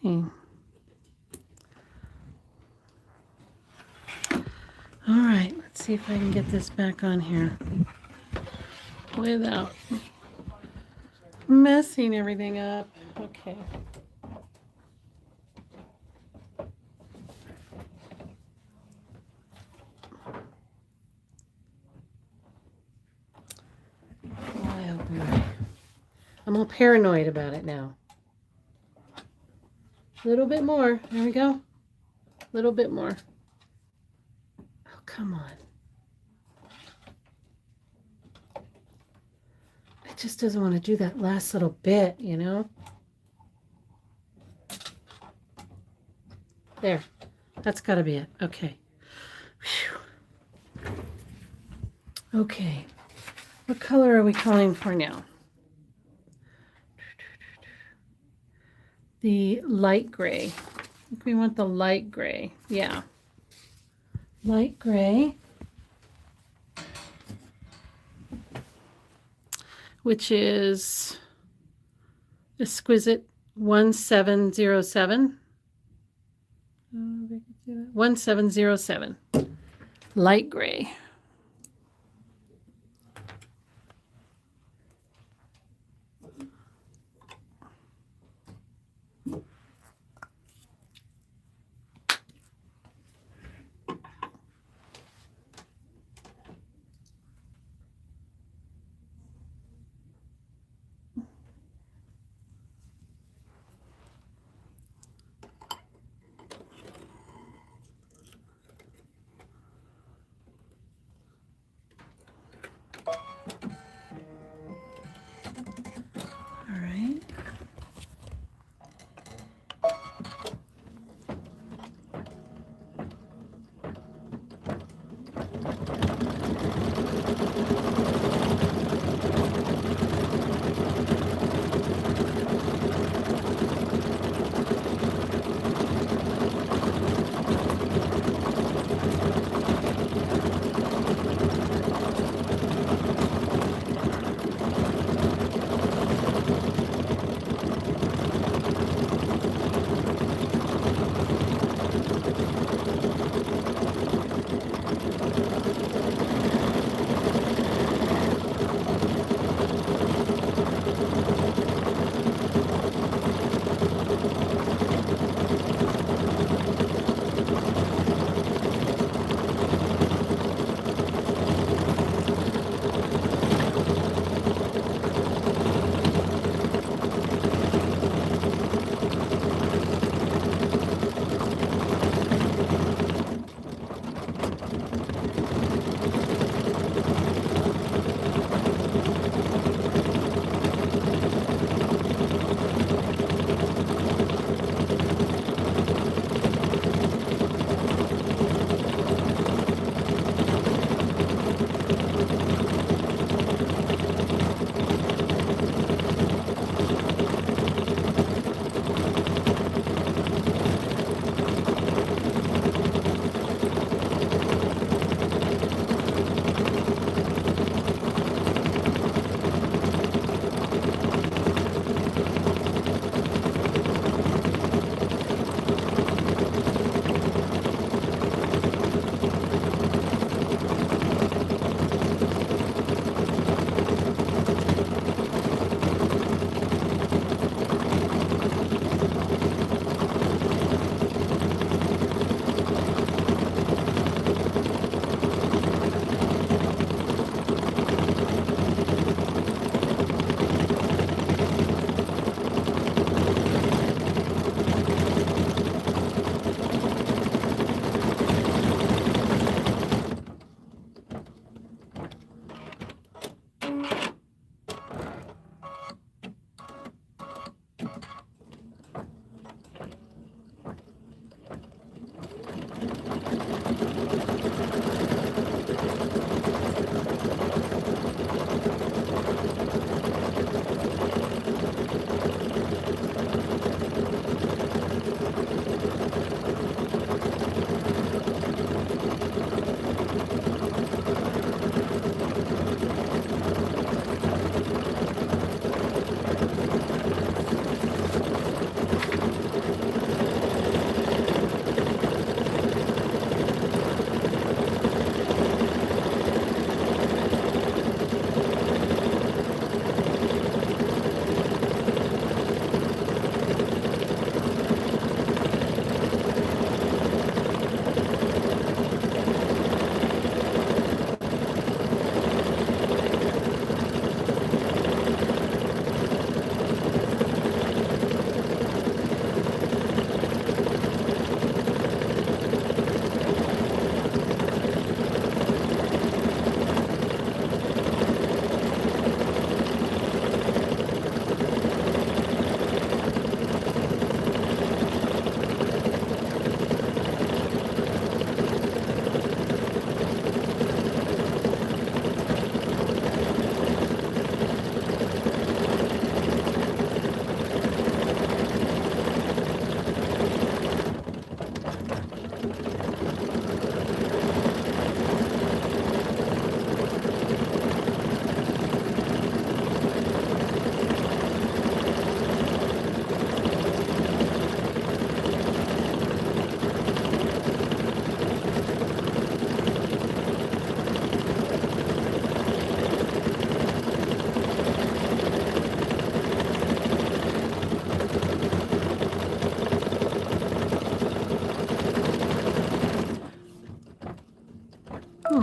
Okay. All right, let's see if I can get this back on here without messing everything up. Okay. Boy, oh boy. I'm all paranoid about it now. A little bit more. There we go. A little bit more. come on. It just doesn't want to do that last little bit, you know? There. That's got to be it. Okay. Whew. Okay. What color are we calling for now? The light gray. I think we want the light gray. Yeah. Light gray. Which is Exquisite 1707. 1707. Light gray.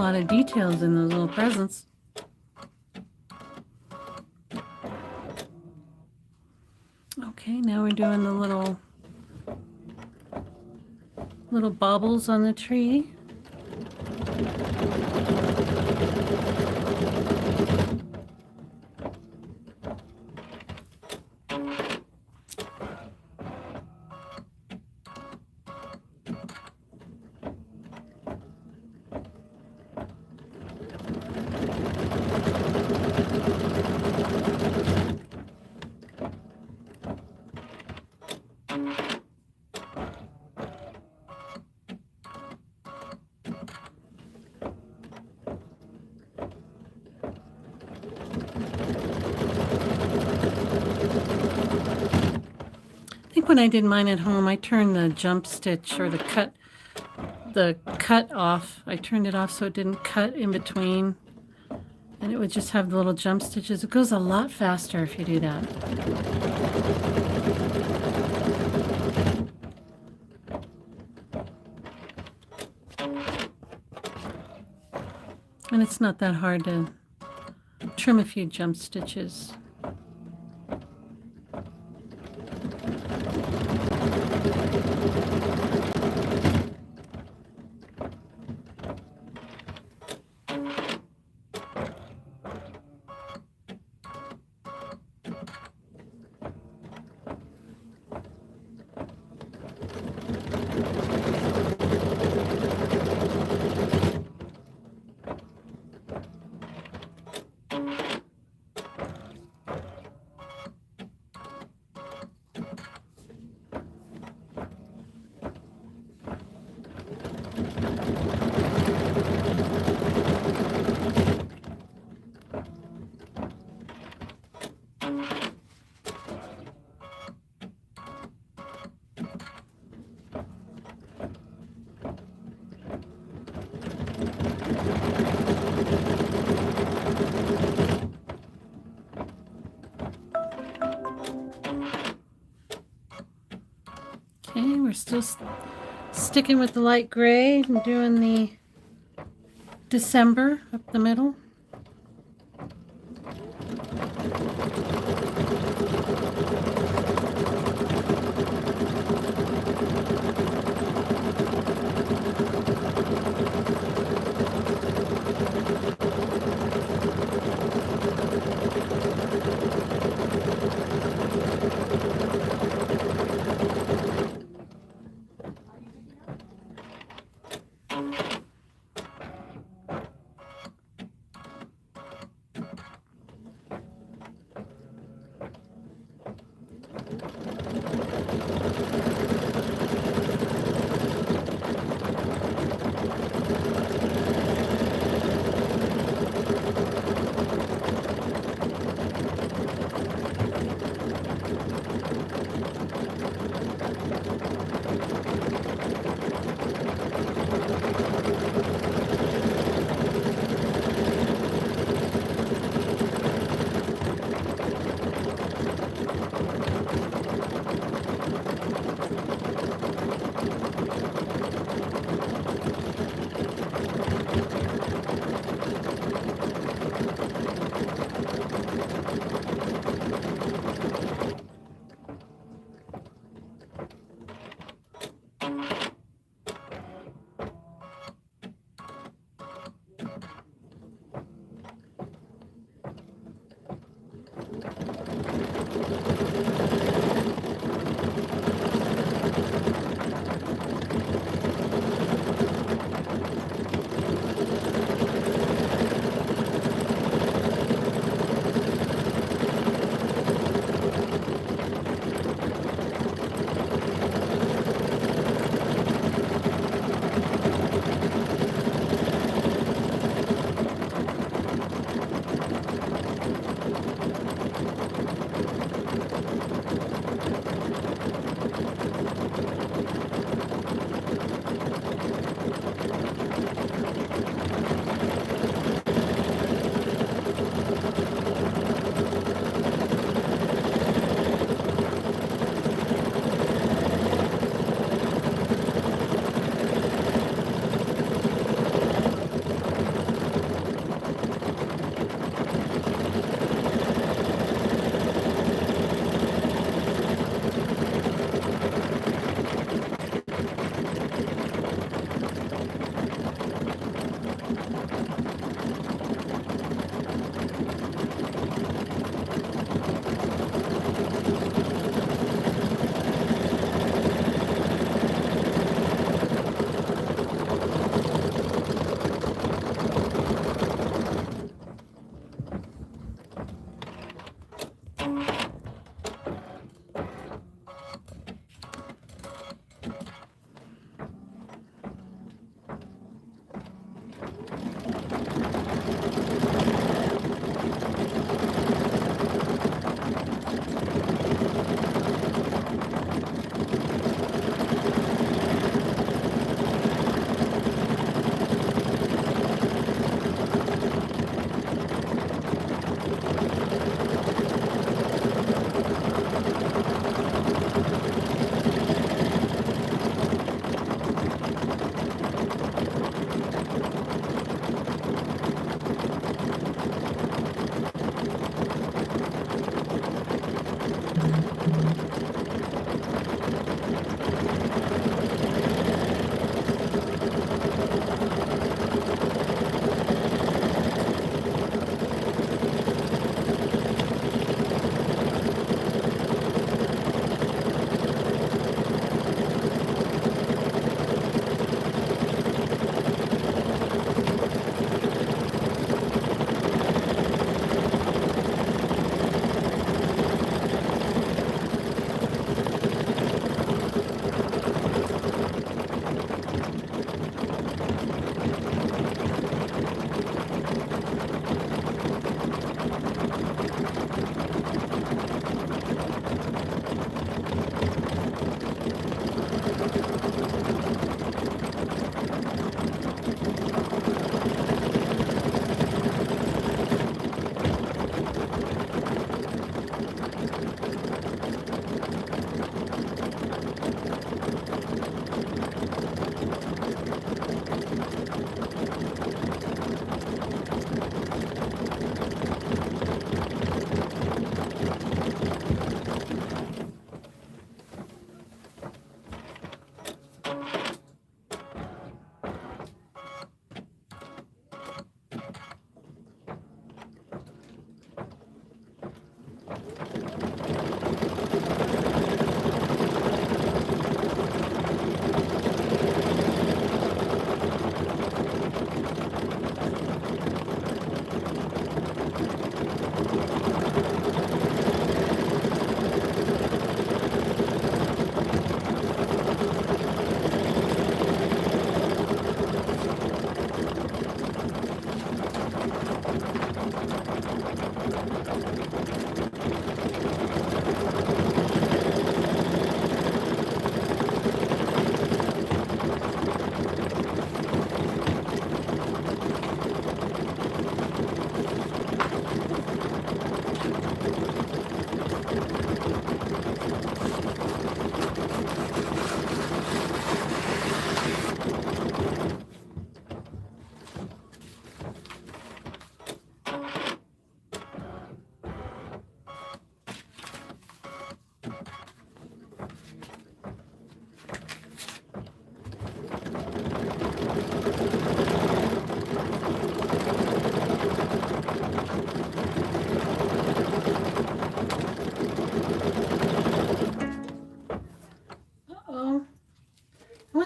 lot of details in those little presents. Okay, now we're doing the little baubles on the tree. I think when I did mine at home, I turned the jump stitch or the cut off. I turned it off so it didn't cut in between, and it would just have the little jump stitches. It goes a lot faster if you do that. And it's not that hard to trim a few jump stitches. Okay, we're still sticking with the light gray and doing the December up the middle.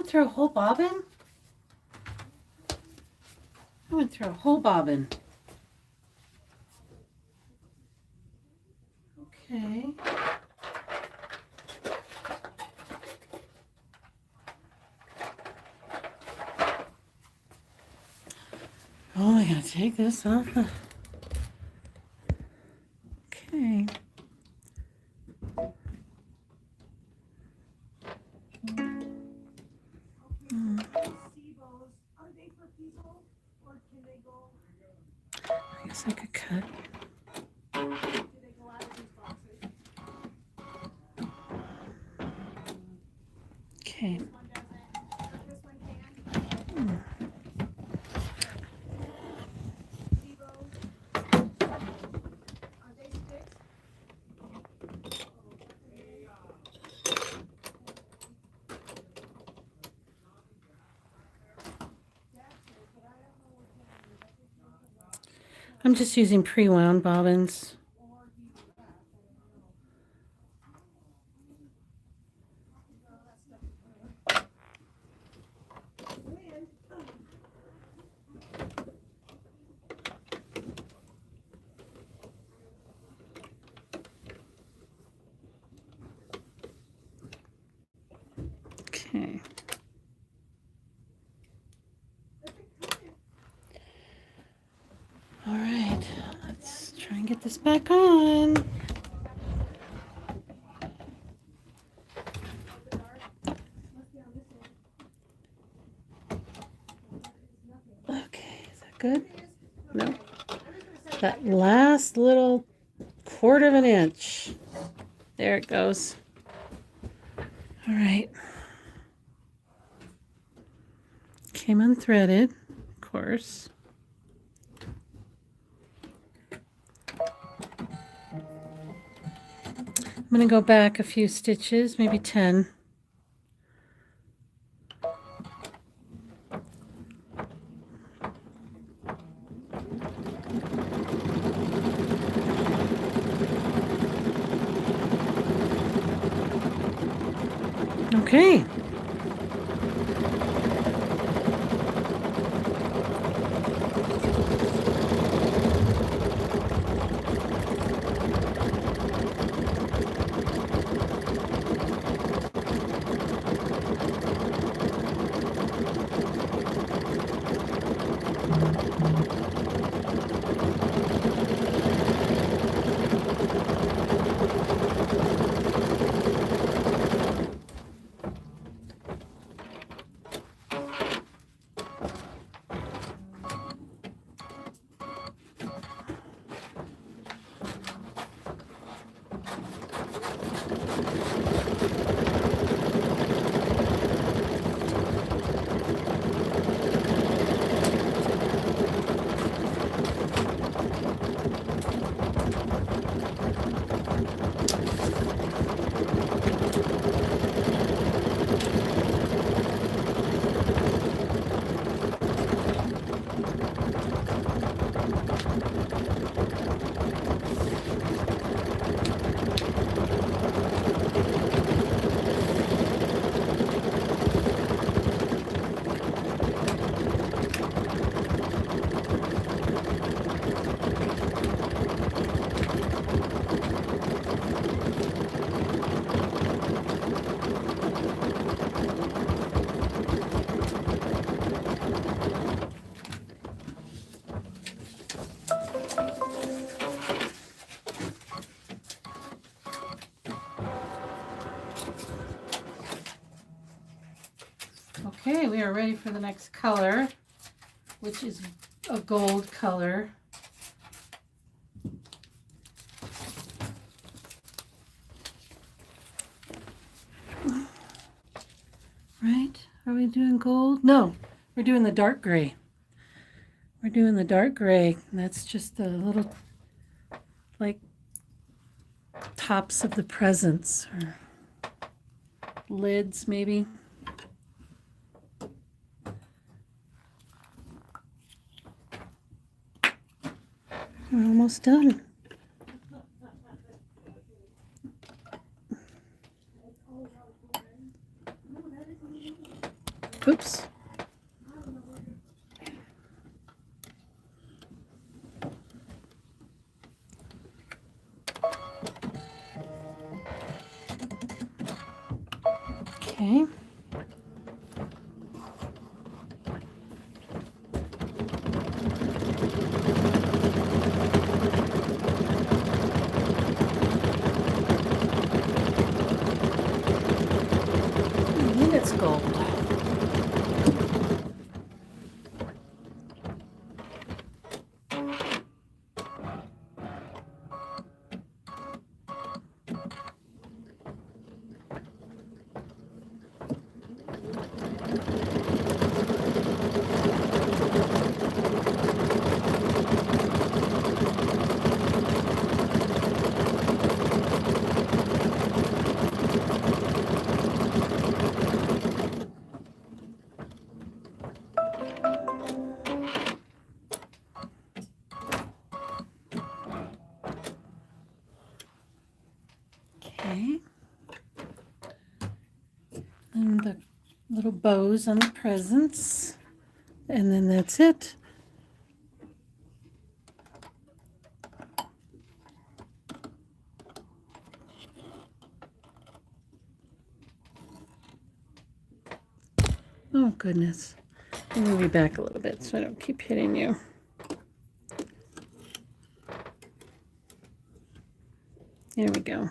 went through a whole bobbin? I went through a whole bobbin. Okay. Oh, I gotta take this off. Okay. I guess I could cut. Okay. I'm just using pre-wound bobbins. Okay. All right, let's try and get this back on. Okay, is that good? No. That last little 1/4 of an inch. There it goes. All right. Came unthreaded, of course. I'm going to go back a few stitches, maybe 10. Okay. Okay, we are ready for the next color, which is a gold color. Right? Are we doing gold? No, we're doing the dark gray. We're doing the dark gray. That's just the little, like, tops of the presents or lids, maybe. We're almost done. Oops. Okay. And it's gold. Okay. And the little bows on the presents. And then that's it. Oh, goodness. I'll move you back a little bit so I don't keep hitting you. There we go.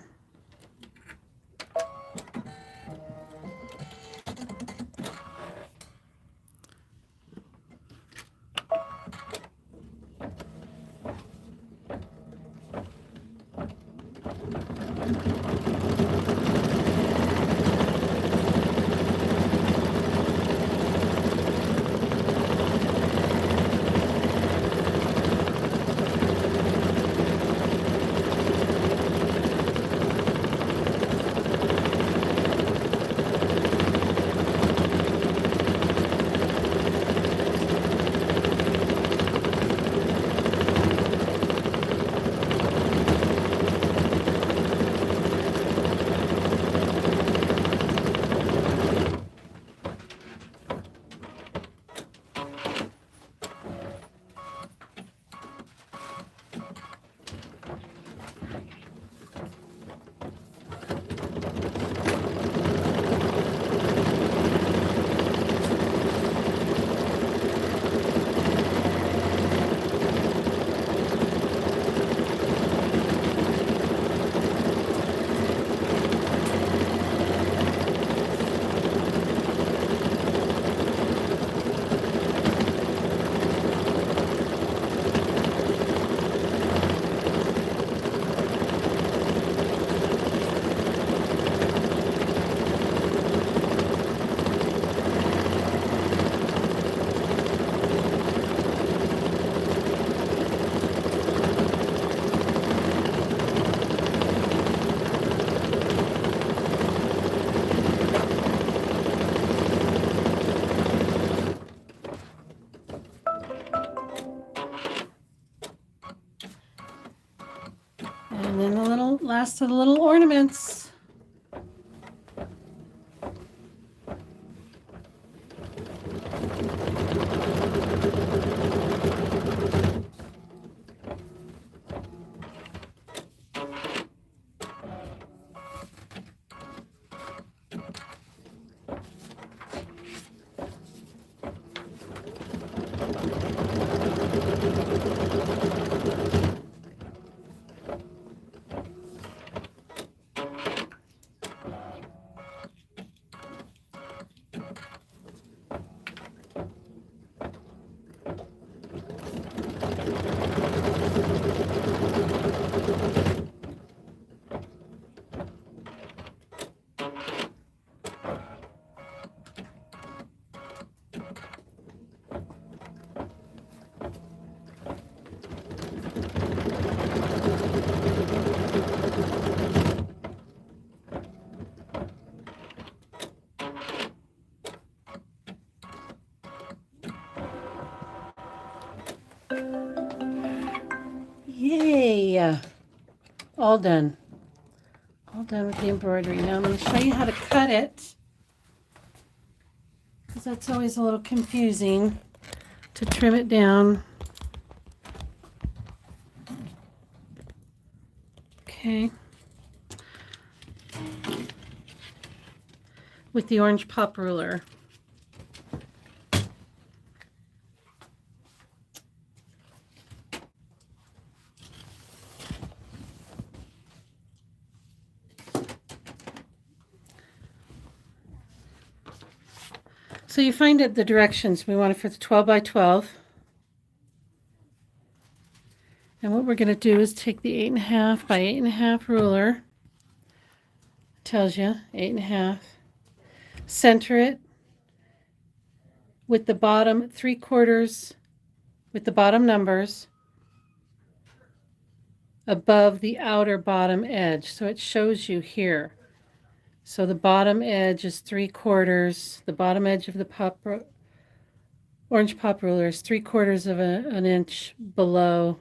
And then the last of the little ornaments. Yay! All done. All done with the embroidery. Now I'm going to show you how to cut it. because that's always a little confusing to trim it down. Okay. With the orange pop ruler. So you find out the directions. We want it for the 12 by 12. And what we're going to do is take the 8.5 by 8.5 ruler. Tells you 8.5. Center it with the bottom 3/4, with the bottom numbers above the outer bottom edge. So it shows you here. So the bottom edge is 3/4. The bottom edge of the orange pop ruler is 3/4 of an inch below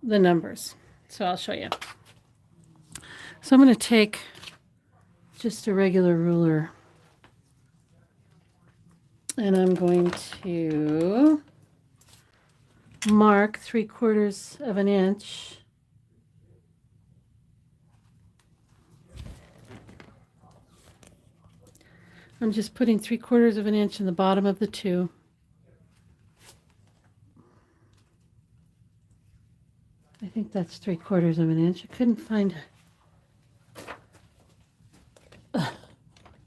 the numbers. So I'll show you. So I'm going to take just a regular ruler and I'm going to mark 3/4 of an inch. I'm just putting 3/4 of an inch in the bottom of the two. I think that's 3/4 of an inch. I couldn't find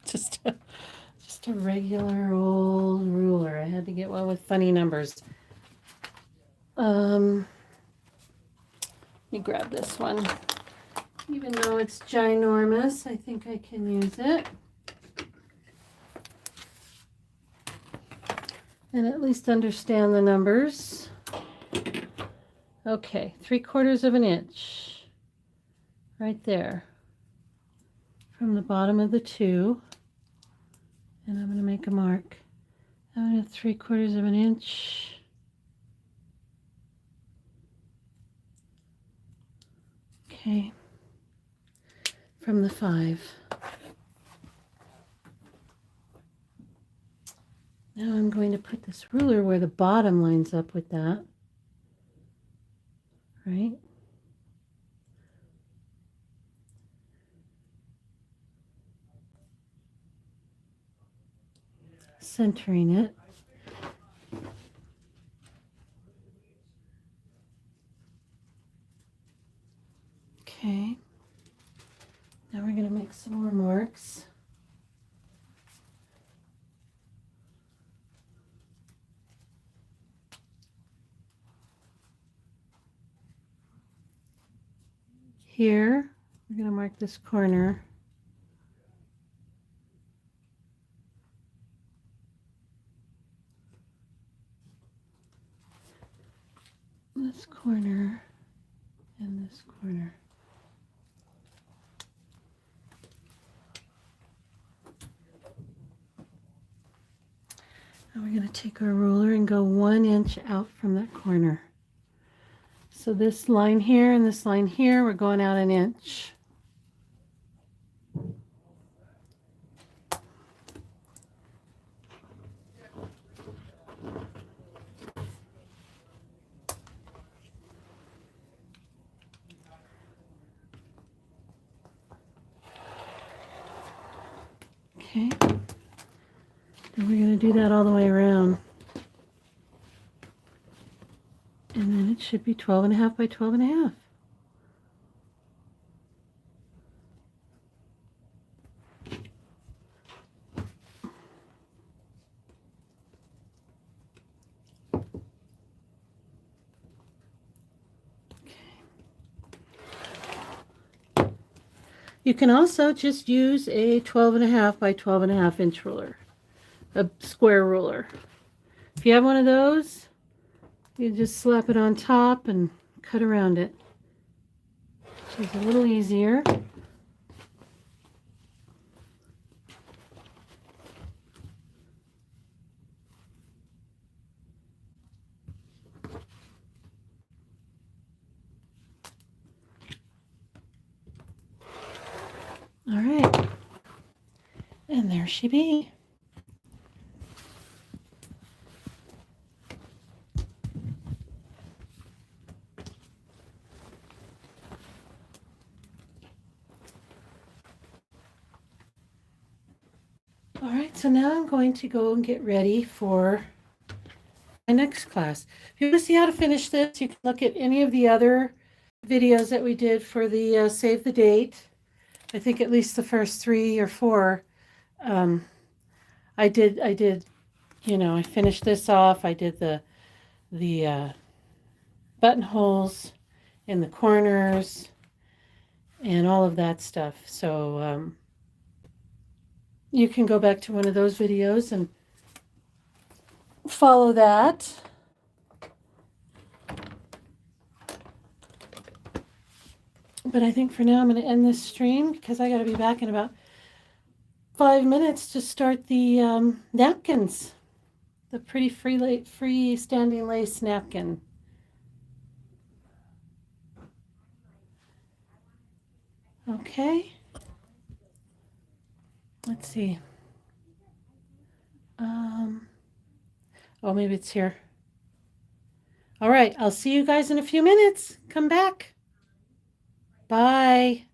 just a regular old ruler. I had to get one with funny numbers. Let me grab this one. Even though it's ginormous, I think I can use it. And at least understand the numbers. Okay, 3/4 of an inch. Right there. From the bottom of the two. And I'm going to make a mark. I'm going to 3/4 of an inch. Okay. From the 5. Now I'm going to put this ruler where the bottom lines up with that. Right? Centering it. Okay. Now we're going to make some more marks. Here, we're going to mark this corner. This corner and this corner. Now we're going to take our ruler and go 1 inch out from that corner. So this line here and this line here, we're going out 1 inch. Okay. And we're going to do that all the way around. And then it should be 12.5 by 12.5. You can also just use a 12.5 by 12.5 inch ruler, a square ruler. If you have one of those, you just slap it on top and cut around it. It's a little easier. All right, and there she be. All right, so now I'm going to go and get ready for my next class. If you want to see how to finish this, you can look at any of the other videos that we did for the save the date. I think at least the first 3 or 4. I did, I finished this off. I did the buttonholes in the corners and all of that stuff. So you can go back to one of those videos and follow that. But I think for now I'm going to end this stream because I got to be back in about 5 minutes to start the napkins. The pretty free-standing lace napkin. Okay. Let's see. Oh, maybe it's here. All right, I'll see you guys in a few minutes. Come back. Bye.